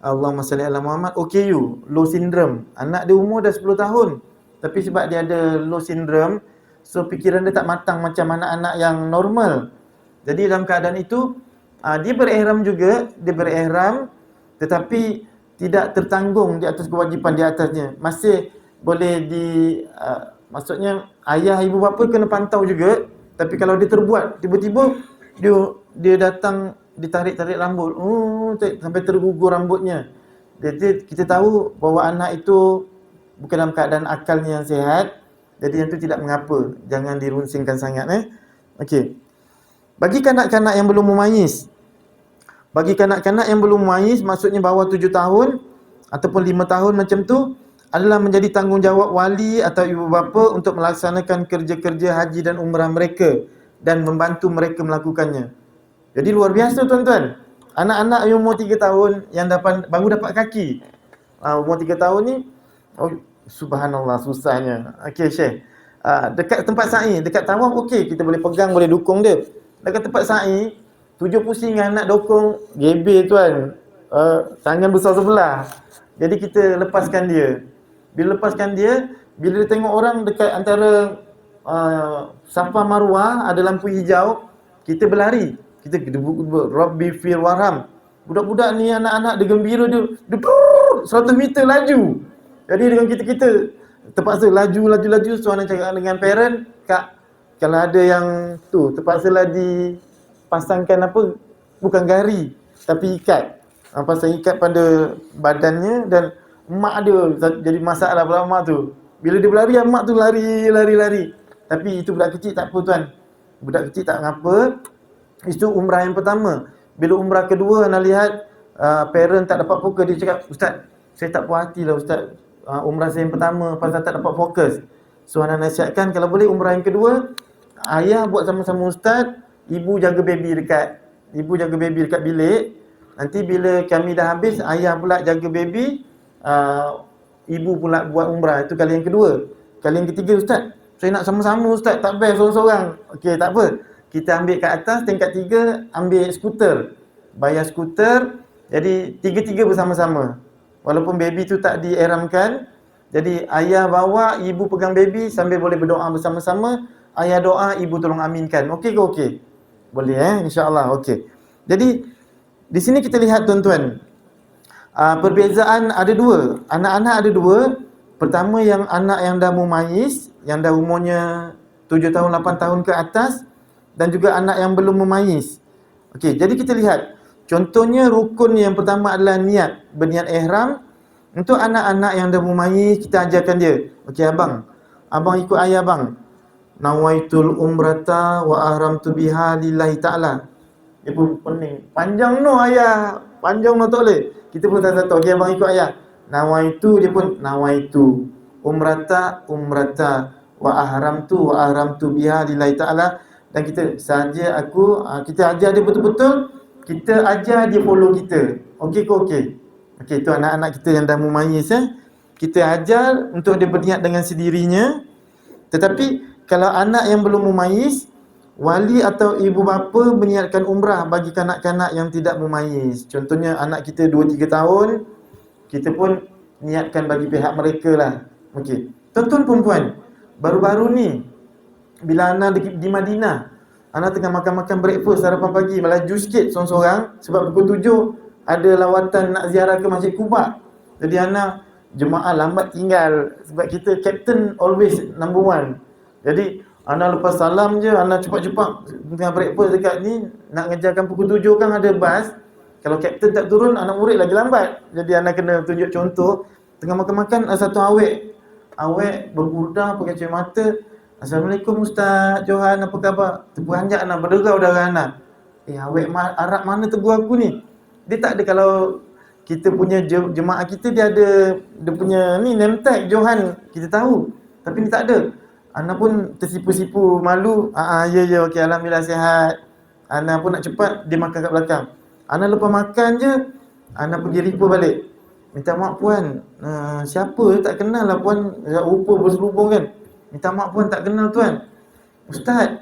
Allahumma salli ala Muhammad, OKU, low syndrome. Anak dia umur dah 10 tahun. Tapi sebab dia ada low syndrome, so fikiran dia tak matang macam anak-anak yang normal. Jadi dalam keadaan itu, dia berihram juga, tetapi tidak tertanggung di atas kewajipan di atasnya. Masih boleh maksudnya ayah ibu bapa kena pantau juga. Tapi kalau dia terbuat, tiba-tiba dia datang, ditarik-tarik rambut, sampai tergugur rambutnya. Jadi kita tahu bahawa anak itu bukan dalam keadaan akalnya yang sihat. Jadi yang itu tidak mengapa, jangan dirunsingkan sangat. Okey. Bagi kanak-kanak yang belum mumayyiz, maksudnya bawah 7 tahun ataupun 5 tahun macam tu, adalah menjadi tanggungjawab wali atau ibu bapa untuk melaksanakan kerja-kerja haji dan umrah mereka dan membantu mereka melakukannya. Jadi luar biasa, tuan-tuan. Anak-anak yang umur 3 tahun yang baru dapat kaki. Umur 3 tahun ni, Subhanallah, susahnya. Okey, Syekh. Dekat tempat sa'i, dekat tawaf okey, kita boleh pegang, boleh dukung dia. Dekat tempat sa'i, 7 pusingan nak dukung, geber tuan. Tangan besar sebelah. Jadi kita lepaskan dia. Bila lepaskan dia, bila dia tengok orang dekat antara Safa Marwah ada lampu hijau, kita berlari. Kita Rabbi fir warham. Budak-budak ni, anak-anak dia gembira, dia 100 meter laju. Jadi dengan kita terpaksa laju. Suana cakap dengan parent, Kak, kalau ada yang tu terpaksalah dipasangkan apa, bukan gari tapi ikat. Pasang ikat pada badannya, dan mak dia jadi masalah pula mak tu. Bila dia berlari, mak tu lari. Tapi itu budak kecil tak apa tuan. Budak kecil tak ngapa. Itu umrah yang pertama. Bila umrah kedua, anak lihat parent tak dapat fokus, dia cakap, Ustaz, saya tak puas hati lah Ustaz. Umrah saya yang pertama pasal tak dapat fokus. So anak nasihatkan, kalau boleh umrah yang kedua, ayah buat sama-sama Ustaz, ibu jaga baby dekat bilik. Nanti bila kami dah habis, ayah pula jaga baby, ibu pula buat umrah. Itu kali yang kedua. Kali yang ketiga, Ustaz, saya nak sama-sama Ustaz, tak best seorang-seorang. Okey, tak apa. Kita ambil kat atas, tingkat 3, ambil skuter. Bayar skuter, jadi tiga-tiga bersama-sama. Walaupun baby tu tak dieramkan, jadi ayah bawa, ibu pegang baby sambil boleh berdoa bersama-sama. Ayah doa, ibu tolong aminkan. Okey ke okey? Boleh insya-Allah okey. Jadi di sini kita lihat tuan-tuan, perbezaan ada dua. Anak-anak ada dua. Pertama yang anak yang dah mumayyiz, yang dah umurnya 7 tahun 8 tahun ke atas, dan juga anak yang belum mumayyiz. Okey, jadi kita lihat. Contohnya rukun yang pertama adalah niat, berniat ihram. Untuk anak-anak yang dah mumayyiz, kita ajarkan dia. Okey abang ikut ayah bang. Nawaitul umrata wa ahramtu biha lillahi ta'ala. Dia pun pening. Panjang no ayah. Panjang no tak boleh. Kita pun tak tahu. Okey abang ikut ayah. Nawaitu, dia pun nawaitu. Umrata wa ahramtu biha lillahi ta'ala. Dan kita kita ajar dia betul-betul. Kita ajar dia follow kita. Okey ke okey? Okey, tu anak-anak kita yang dah mumayyiz kita ajar untuk dia berniat dengan sendirinya. Tetapi kalau anak yang belum mumayyiz, wali atau ibu bapa berniatkan umrah bagi kanak-kanak yang tidak mumayyiz. Contohnya anak kita 2-3 tahun, kita pun niatkan bagi pihak mereka lah. Okey. Tuan-tuan perempuan, baru-baru ni bila anak di Madinah, anak tengah makan breakfast sarapan pagi, melaju sikit seorang-seorang sebab pukul 7 ada lawatan nak ziarah ke Masjid Quba. Jadi anak jemaah lambat tinggal sebab kita captain always number one. Jadi anak lepas salam je, anak cepat-cepat tengah breakfast dekat ni, nak ngejarkan pukul 7 kan ada bas. Kalau captain tak turun, anak murid lagi lambat. Jadi anak kena tunjuk contoh. Tengah makan-makan, satu awek berburdah pakai cermin mata. Assalamualaikum Ustaz Johan, apa khabar? Terperanjat anak, berderau darah anak. Awek Arab mana tegur aku ni? Dia tak ada. Kalau kita punya jemaah kita, dia punya ni name tag Johan, kita tahu. Tapi ni tak ada. Anak pun tersipu-sipu malu. Ya okey, alhamdulillah sihat. Anak pun nak cepat, dia makan kat belakang. Anak lepas makan je, anak pergi ripa balik. Minta maaf puan, siapa tak kenal lah puan, rupa berselubung kan. Minta maaf puan, tak kenal tuan. Ustaz,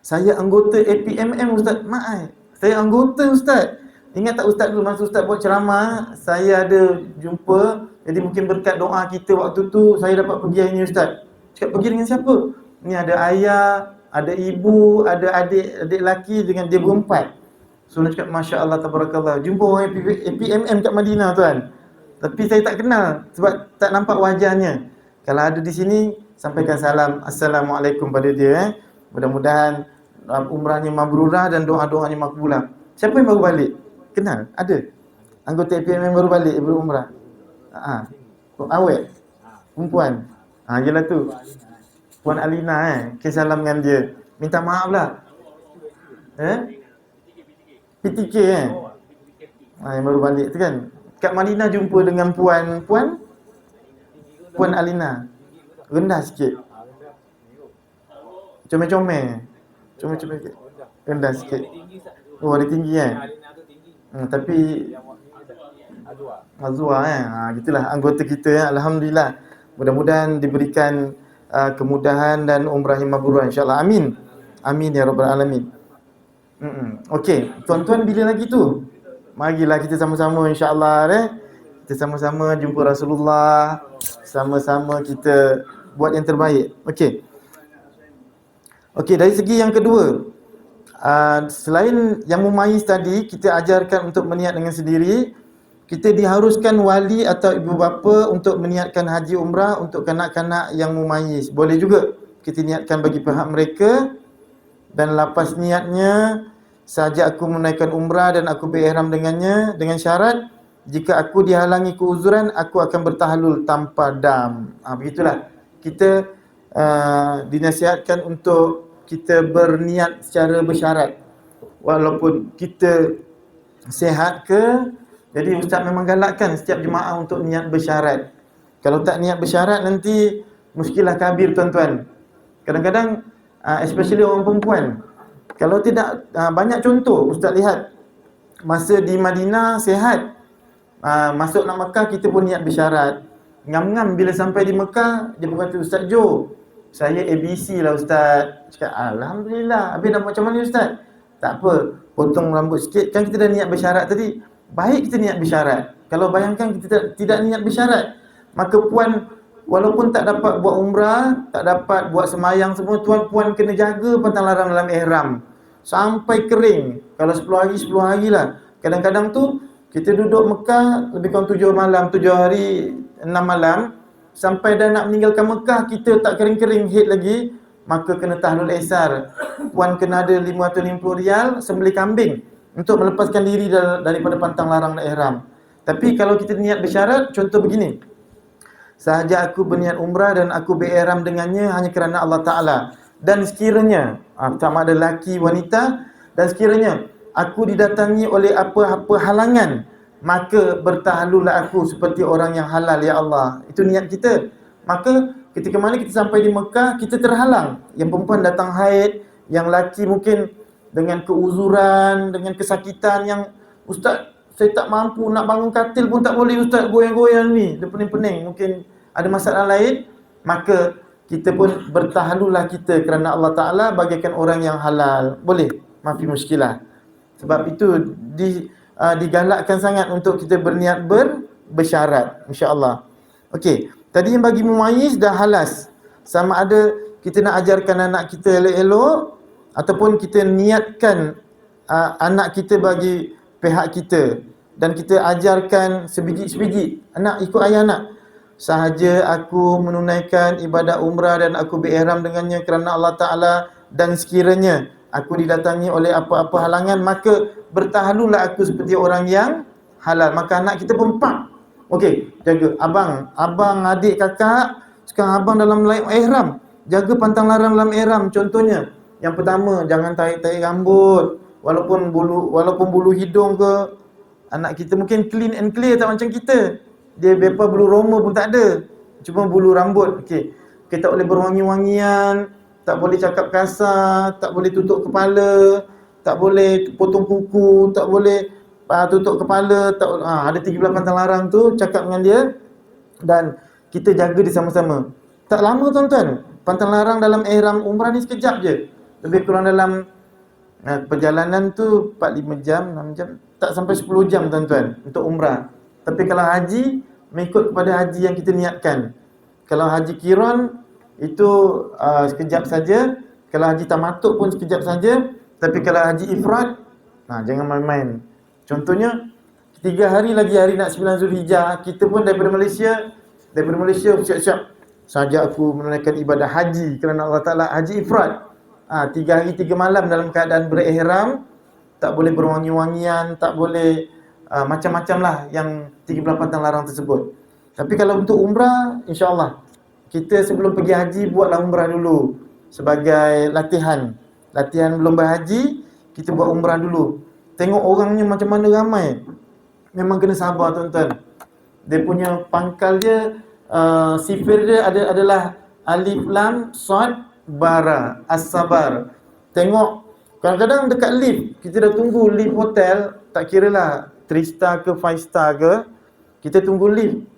saya anggota APMM Ustaz. Maaf, saya anggota Ustaz. Ingat tak Ustaz dulu masa Ustaz buat ceramah, saya ada jumpa. Jadi mungkin berkat doa kita waktu tu, saya dapat pergi hari ni Ustaz. Cakap pergi dengan siapa? Ni ada ayah, ada ibu, ada adik lelaki dengan dia berempat. So nak cakap Masya Allah tabarakallah. Jumpa orang APMM kat Madinah tuan. Tapi saya tak kenal sebab tak nampak wajahnya. Kalau ada di sini, sampaikan salam Assalamualaikum pada dia. Mudah-mudahan umrahnya mabrurah dan doa-doanya makbulah. Siapa yang baru balik? Kenal? Ada? Anggota APMM baru balik berumrah? Awet? Perempuan? Yelah tu. Puan Alina ke salam dengan dia. Minta maaf lah. PTK yang baru balik tu kan. Kat Madinah jumpa dengan Puan Alina. Rendah sikit. Comel-comel sikit. Rendah sikit. Oh, ada tinggi kan? Tapi Azwa gitulah anggota kita Alhamdulillah. Mudah-mudahan diberikan kemudahan dan umrah yang mabrur insya-Allah. Amin. Amin ya rabbal alamin. Okey, tuan-tuan bila lagi tu? Marilah kita sama-sama insya-Allah kita sama-sama jumpa Rasulullah, sama-sama kita buat yang terbaik. Okey. Okey, dari segi yang kedua, selain yang mumayyiz tadi, kita ajarkan untuk meniat dengan sendiri. Kita diharuskan wali atau ibu bapa untuk meniatkan haji umrah untuk kanak-kanak yang mumayyiz. Boleh juga kita niatkan bagi pihak mereka, dan lepas niatnya sahaja aku menunaikan umrah dan aku berihram dengannya, dengan syarat jika aku dihalangi keuzuran aku akan bertahlul tanpa dam. Begitulah. Kita dinasihatkan untuk kita berniat secara bersyarat. Walaupun kita sihat ke, jadi ustaz memang galakkan setiap jemaah untuk niat bersyarat. Kalau tak niat bersyarat nanti muskilah kabir tuan-tuan. Kadang-kadang especially orang perempuan, kalau tidak, banyak contoh ustaz lihat masa di Madinah sihat, masuk nak Mekah kita pun niat bersyarat. Ngam-ngam bila sampai di Mekah dia berkata, Ustaz Jo, saya ABC lah ustaz. Cakap alhamdulillah. Habis nak buat macam mana ustaz? Tak apa, potong rambut sikit, kan kita dah niat bersyarat tadi. Baik kita niat bersyarat. Kalau bayangkan kita tidak niat bersyarat, maka puan walaupun tak dapat buat umrah, tak dapat buat semayang semua, tuan-puan kena jaga pantang larang dalam ihram sampai kering. Kalau 10 hari 10 hari lah. Kadang-kadang tu kita duduk Mekah lebih kurang 7 malam, 7 hari 6 malam, sampai dah nak meninggalkan Mekah kita tak kering-kering head lagi, maka kena tahlul ihsar. Puan kena ada 550 rial sembelih kambing untuk melepaskan diri daripada pantang larang dan ihram. Tapi kalau kita niat bersyarat, contoh begini. Sahaja aku berniat umrah dan aku berihram dengannya hanya kerana Allah Ta'ala. Dan sekiranya, sama ada lelaki, wanita, dan sekiranya aku didatangi oleh apa-apa halangan, maka bertahlullah aku seperti orang yang halal, ya Allah. Itu niat kita. Maka ketika mana kita sampai di Mekah, kita terhalang. Yang perempuan datang haid, yang lelaki mungkin dengan keuzuran, dengan kesakitan yang ustaz saya tak mampu nak bangun katil pun tak boleh ustaz, goyang-goyang ni, dia pening-pening, mungkin ada masalah lain, maka kita pun bertahlullah kita kerana Allah Ta'ala bagaikan orang yang halal. Boleh, maafi muskilah. Sebab itu digalakkan sangat untuk kita berniat bersyarat, insya-Allah. Okey, tadi yang bagi mumayyiz dah halas. Sama ada kita nak ajarkan anak kita elok-elok ataupun kita niatkan anak kita bagi pihak kita dan kita ajarkan sebiji-sebiji, anak ikut ayah nak. Sahaja aku menunaikan ibadah umrah dan aku berihram dengannya kerana Allah Ta'ala, dan sekiranya aku didatangi oleh apa-apa halangan, maka bertahlullah aku seperti orang yang halal. Maka anak kita pun pak. Okey, jaga abang, adik, kakak, sekarang abang dalam ihram, jaga pantang larang dalam ihram. Contohnya, yang pertama, jangan tarik-tarik rambut, walaupun bulu hidung ke. Anak kita mungkin clean and clear, tak macam kita. Dia bepa bulu roma pun tak ada, cuma bulu rambut. Okey, kita tak boleh berwangi-wangian, tak boleh cakap kasar, tak boleh tutup kepala, tak boleh potong kuku, tak boleh tutup kepala, tak, ada 13 pantang larang tu, cakap dengan dia dan kita jaga dia sama-sama. Tak lama tuan-tuan, pantang larang dalam ihram umrah ni sekejap je. Lebih kurang dalam perjalanan tu 4-5 jam, 6 jam, tak sampai 10 jam tuan-tuan untuk umrah. Tapi kalau haji, mengikut kepada haji yang kita niatkan. Kalau haji qiran itu sekejap saja, kalau haji tamatuk pun sekejap saja. Tapi kalau haji ifrad, jangan main-main. Contohnya 3 hari lagi hari nak 9 Zulhijjah, kita pun daripada Malaysia siap-siap. Sahaja aku menunaikan ibadah haji kerana Allah Ta'ala, haji ifrad. 3 hari 3 malam dalam keadaan berihram, tak boleh berwangi-wangian, tak boleh macam-macam lah yang 13 pantang larang tersebut. Tapi kalau untuk umrah, insya-Allah kita sebelum pergi haji buatlah umrah dulu sebagai latihan. Latihan belum berhaji, kita buat umrah dulu. Tengok orangnya macam mana ramai. Memang kena sabar tuan-tuan. Dia punya pangkal dia, sifir dia adalah alif lam sad bara, as-sabar. Tengok, kadang-kadang dekat lift, kita dah tunggu lift hotel, tak kira lah 3 star ke 5 star ke, kita tunggu lift.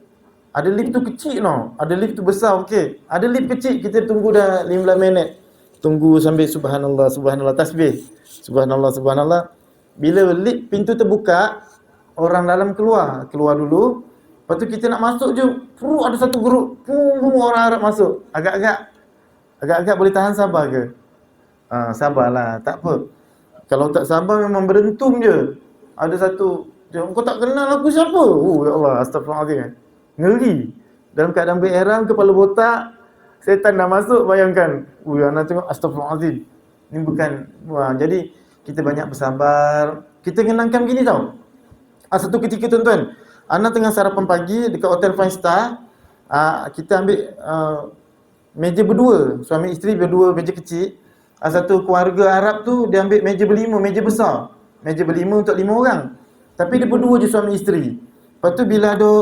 Ada lift tu kecil no, ada lift tu besar okey. Ada lift kecil kita tunggu dah 15 minit. Tunggu sambil subhanallah subhanallah tasbih. Subhanallah subhanallah. Bila lift pintu terbuka, orang dalam keluar dulu. Lepas tu kita nak masuk je, ada satu grup, orang Arab masuk. Agak-agak boleh tahan sabar ke? Sabarlah, tak apa. Kalau tak sabar memang berentum je. Ada satu, kau tak kenal aku siapa? Ya Allah, astagfirullahaladzim. Ngeri. Dalam keadaan berihram, kepala botak, setan dah masuk, bayangkan. Anak tengok, astagfirullahaladzim. Ini bukan, jadi kita banyak bersabar. Kita kenangkan begini tau. Satu ketika tuan-tuan, anak tengah sarapan pagi dekat hotel 5 star. Kita ambil meja berdua, suami isteri berdua meja kecil. Satu keluarga Arab tu dia ambil meja berlima, meja besar. Meja berlima untuk 5 orang. Tapi dia berdua je suami isteri. Lepas tu bila ada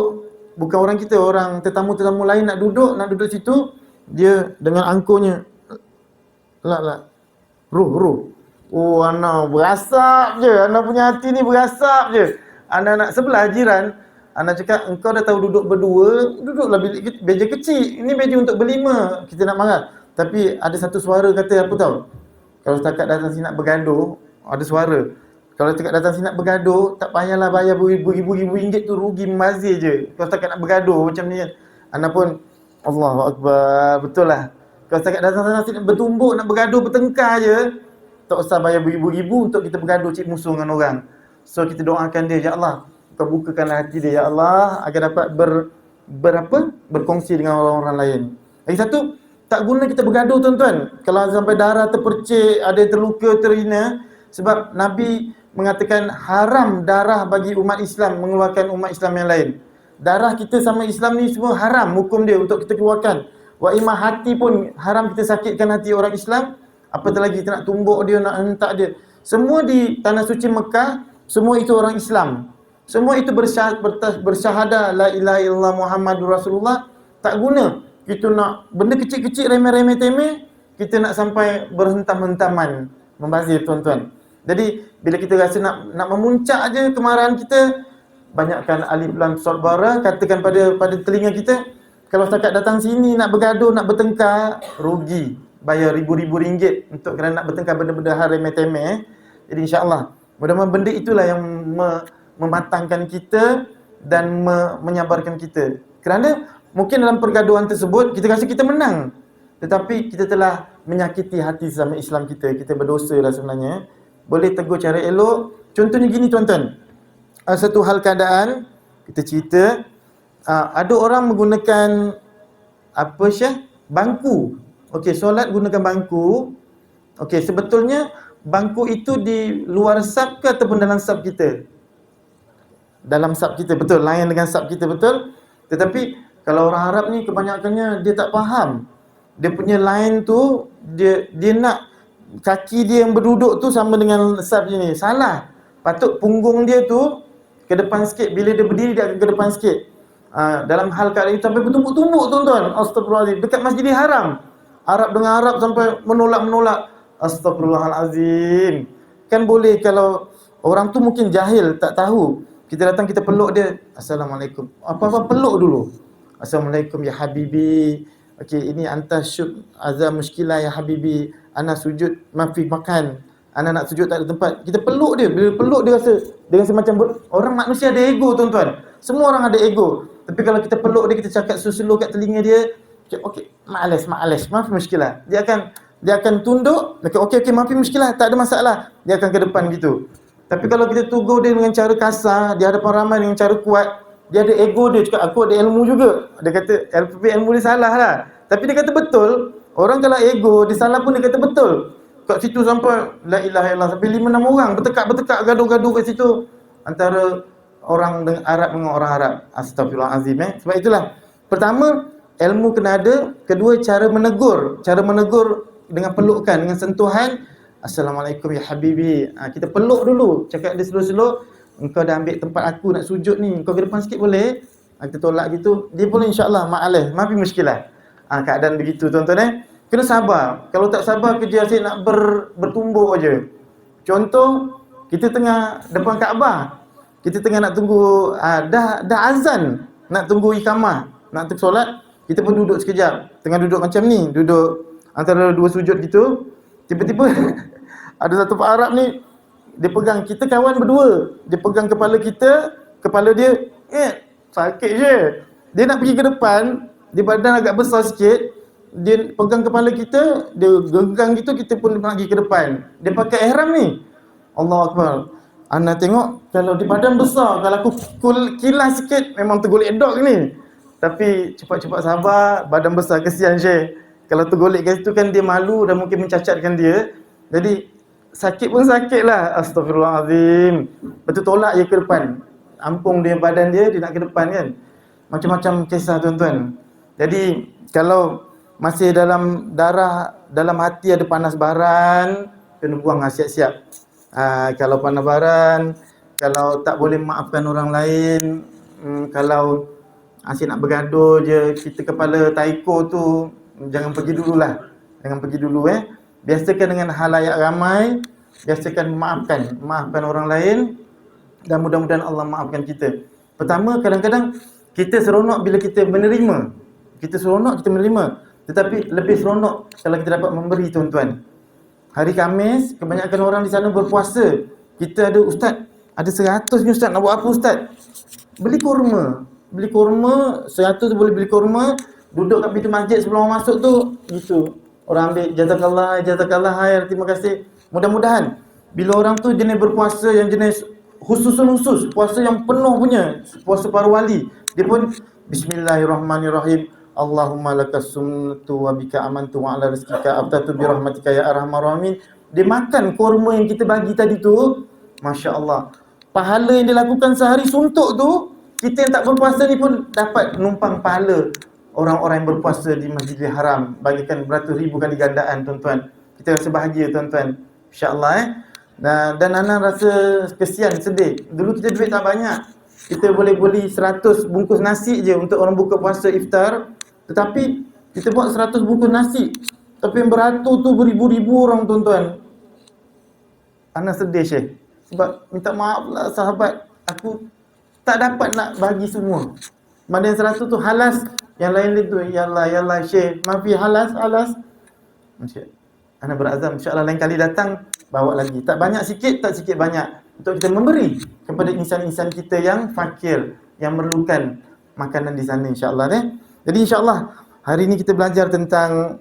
bukan orang kita, orang tetamu-tetamu lain nak duduk situ, dia dengan angkuhnya ruh. Anak berasap je. Anak punya hati ni berasap je. Anak-anak sebelah jiran, anak cakap, engkau dah tahu duduk berdua, duduklah bilik meja kecil. Ini meja untuk berlima. Kita nak marah. Tapi ada satu suara kata apa tahu? Kalau setakat datang sini nak bergaduh, ada suara. Kalau setakat datang sini nak bergaduh, tak payahlah bayar beribu-ribu ringgit tu, rugi membazir je. Kalau setakat nak bergaduh macam ni kan. Anak pun, Allahu Akbar, betul lah. Kalau setakat datang sini nak bertumbuk, nak bergaduh, bertengkar je, tak usah bayar beribu-ribu untuk kita bergaduh, cik musuh dengan orang. So kita doakan dia, ya Allah, kau bukakanlah hati dia, ya Allah, agar dapat berkongsi dengan orang-orang lain. Lagi satu, tak guna kita bergaduh tuan-tuan. Kalau sampai darah terpercik, ada yang terluka, terhina. Sebab Nabi mengatakan haram darah bagi umat Islam mengeluarkan umat Islam yang lain. Darah kita sama Islam ni semua haram hukum dia untuk kita keluarkan. Wa imah hati pun haram kita sakitkan hati orang Islam. Apatah lagi kita nak tumbuk dia, nak hentak dia. Semua di tanah suci Mekah, semua itu orang Islam. Semua itu bersyahadah la ilaha illallah Muhammadur Rasulullah. Tak guna kita nak benda kecil-kecil remeh-remeh temeh, kita nak sampai berhentam-hentaman, membazir tuan-tuan. Jadi bila kita rasa nak memuncak aje kemarahan kita, banyakkan alif lam sad bara, katakan pada telinga kita, kalau setakat datang sini nak bergaduh, nak bertengkar, rugi, bayar ribu-ribu ringgit untuk kerana nak bertengkar benda-benda hal remeh-temeh. Jadi insya-Allah, mudah-mudahan benda itulah yang mematangkan kita dan menyabarkan kita. Kerana mungkin dalam pergaduhan tersebut kita rasa kita menang, tetapi kita telah menyakiti hati sesama Islam kita. Kita berdosa lah sebenarnya. Boleh tegur cara elok. Contohnya gini tuan-tuan. Satu hal keadaan kita cerita, ada orang menggunakan bangku. Okey, solat gunakan bangku. Okey, sebetulnya bangku itu di luar sab ke ataupun dalam sab kita? Dalam sab kita, betul. Layan dengan sab kita, betul. Tetapi kalau orang Arab ni kebanyakannya dia tak faham. Dia punya line tu, dia nak kaki dia yang berduduk tu sama dengan sab ni. Salah. Patut punggung dia tu ke depan sikit. Bila dia berdiri dia akan ke depan sikit. Dalam hal keadaan itu sampai bertumbuk-tumbuk tuan-tuan. Astagfirullahaladzim. Dekat Masjidil Haram. Arab dengan Arab sampai menolak-menolak. Astagfirullahaladzim. Kan boleh kalau orang tu mungkin jahil, tak tahu. Kita datang, kita peluk dia. Assalamualaikum. Apa-apa peluk dulu. Assalamualaikum ya Habibi. Okey, ini antas syuk azam muskilah ya Habibi. Ana sujud mafi makan. Ana nak sujud tak ada tempat. Kita peluk dia. Bila peluk dia rasa macam orang manusia ada ego tuan-tuan. Semua orang ada ego. Tapi kalau kita peluk dia, kita cakap slow kat telinga dia, okey, maaf muskilah. Dia akan tunduk. Okey, maaf muskilah, tak ada masalah. Dia akan ke depan gitu. Tapi kalau kita tegur dia dengan cara kasar, di hadapan ramai dengan cara kuat, dia ada ego dia, cakap aku ada ilmu juga. Dia kata ilmu dia salah lah. Tapi dia kata betul. Orang kalau ego, dia salah pun dia kata betul. Kat situ sampai la ilaha illallah, sampai 5-6 orang bertekak gaduh-gaduh kat situ antara orang dengan Arab dengan orang Arab. Astagfirullahalazim. Sebab itulah, pertama ilmu kena ada, kedua cara menegur dengan pelukan, dengan sentuhan. Assalamualaikum ya Habibi. Kita peluk dulu, cakap dia slow-slow. Engkau dah ambil tempat aku nak sujud ni, engkau ke depan sikit boleh? Kita tolak gitu. Dia pun insya-Allah maafi muskilah. Keadaan begitu tuan-tuan Kena sabar. Kalau tak sabar, kerja asyik nak bertumbuk aja. Contoh, kita tengah depan Kaabah. Kita tengah nak tunggu dah azan, nak tunggu iqamah, nak tersolat, kita pun duduk sekejap. Tengah duduk macam ni, duduk antara dua sujud gitu, tiba-tiba ada satu Pak Arab ni, dia pegang, kita kawan berdua, dia pegang kepala kita, kepala dia, sakit je. Dia nak pergi ke depan, dia badan agak besar sikit, dia pegang kepala kita, dia genggam gitu, kita pun nak pergi ke depan. Dia pakai ihram ni. Allahu Akbar. Ana tengok, kalau di badan besar, kalau aku kilas sikit, memang tergolek dog ni. Tapi cepat-cepat sabar, badan besar, kesian Syekh. Kalau tergolek kat situ kan dia malu dan mungkin mencacatkan dia. Jadi sakit pun sakit lah. Astaghfirullahalazim. Lepas tu tolak je ke depan. Ampung dia badan dia nak ke depan kan. Macam-macam kisah tuan-tuan. Jadi kalau masih dalam darah, dalam hati ada panas baran, kena buang siap-siap. Kalau panas baran, kalau tak boleh maafkan orang lain, kalau asyik nak bergaduh je, kita kepala taiko tu, jangan pergi dululah. Jangan pergi dulu Biasakan dengan halayak ramai, biasakan maafkan orang lain, dan mudah-mudahan Allah maafkan kita. Pertama, kadang-kadang kita seronok bila kita menerima. Kita seronok kita menerima. Tetapi lebih seronok kalau kita dapat memberi, tuan-tuan. Hari Khamis, kebanyakan orang di sana berpuasa. Kita ada ustaz, ada 100 ni ustaz, nak buat apa ustaz? Beli kurma. Beli kurma, 100 tu boleh beli kurma, duduk kat pintu masjid sebelum orang masuk tu, gitu. Orang ambil, jazakallah khair, terima kasih. Mudah-mudahan bila orang tu jenis berpuasa yang jenis khusus, puasa yang penuh punya, puasa para wali, dia pun bismillahirrahmanirrahim. Allahumma lakas sumtu wa bika amantu wa ala rizkika abtatu bi rahmatika ya arhamar rahimin. Dia makan kurma yang kita bagi tadi tu, masya-Allah. Pahala yang dia lakukan sehari suntuk tu, kita yang tak berpuasa ni pun dapat numpang pahala orang-orang yang berpuasa di Masjidil Haram, bagikan beratus ribu kali gandaan, tuan-tuan. Kita rasa bahagia, tuan-tuan. Insya-Allah Dan Ana rasa kesian, sedih. Dulu kita duit tak banyak. Kita boleh beli 100 bungkus nasi je untuk orang buka puasa iftar. Tetapi kita buat 100 bungkus nasi. Tapi yang beratus tu beribu-ribu orang, tuan-tuan. Ana sedih, Syekh. Sebab minta maaf lah sahabat, aku tak dapat nak bagi semua. Mana yang 100 tu halas, yang lain itu ya Allah Syekh, maafi halas. Syekh, ana berazam insya-Allah lain kali datang bawa lagi. Tak banyak sikit, tak sikit banyak, untuk kita memberi kepada insan-insan kita yang fakir, yang memerlukan makanan di sana, insya-Allah Jadi insya-Allah hari ini kita belajar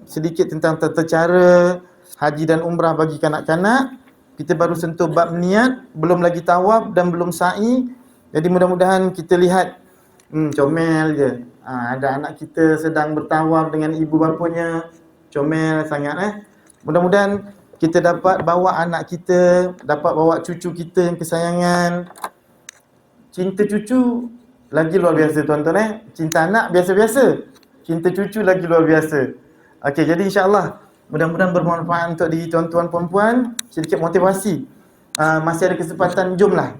sedikit tentang tata cara haji dan umrah bagi kanak-kanak. Kita baru sentuh bab niat, belum lagi tawaf dan belum sa'i. Jadi mudah-mudahan kita lihat comel je. Ada anak kita sedang bertawaf dengan ibu bapanya, comel sangat Mudah-mudahan kita dapat bawa anak kita, dapat bawa cucu kita yang kesayangan. Cinta cucu lagi luar biasa, tuan-tuan Cinta anak biasa-biasa, cinta cucu lagi luar biasa. Okey, jadi insya-Allah mudah-mudahan bermanfaat untuk diri tuan-tuan puan-puan, sedikit motivasi. Masih ada kesempatan, jomlah.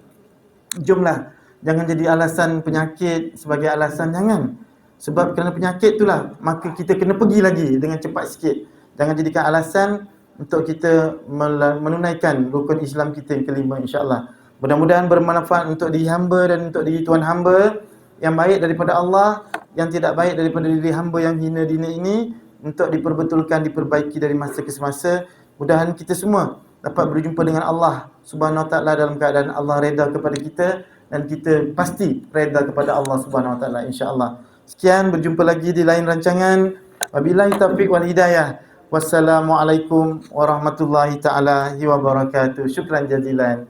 Jangan jadi alasan penyakit sebagai alasan, jangan. Sebab kerana penyakit itulah, maka kita kena pergi lagi dengan cepat sikit. Jangan jadikan alasan untuk kita menunaikan rukun Islam kita yang kelima, insya-Allah. Mudah-mudahan bermanfaat untuk diri hamba dan untuk diri tuan hamba, yang baik daripada Allah, yang tidak baik daripada diri hamba yang hina dina ini, untuk diperbetulkan, diperbaiki dari masa ke semasa. Mudahan kita semua dapat berjumpa dengan Allah Subhanahu Wa Taala dalam keadaan Allah redha kepada kita, dan kita pasti redha kepada Allah Subhanahu Wa Taala, insya-Allah. Sekian, berjumpa lagi di lain rancangan. Wabillahi taufiq wal hidayah. Wassalamualaikum warahmatullahi taala wabarakatuh. Syukran jazilan.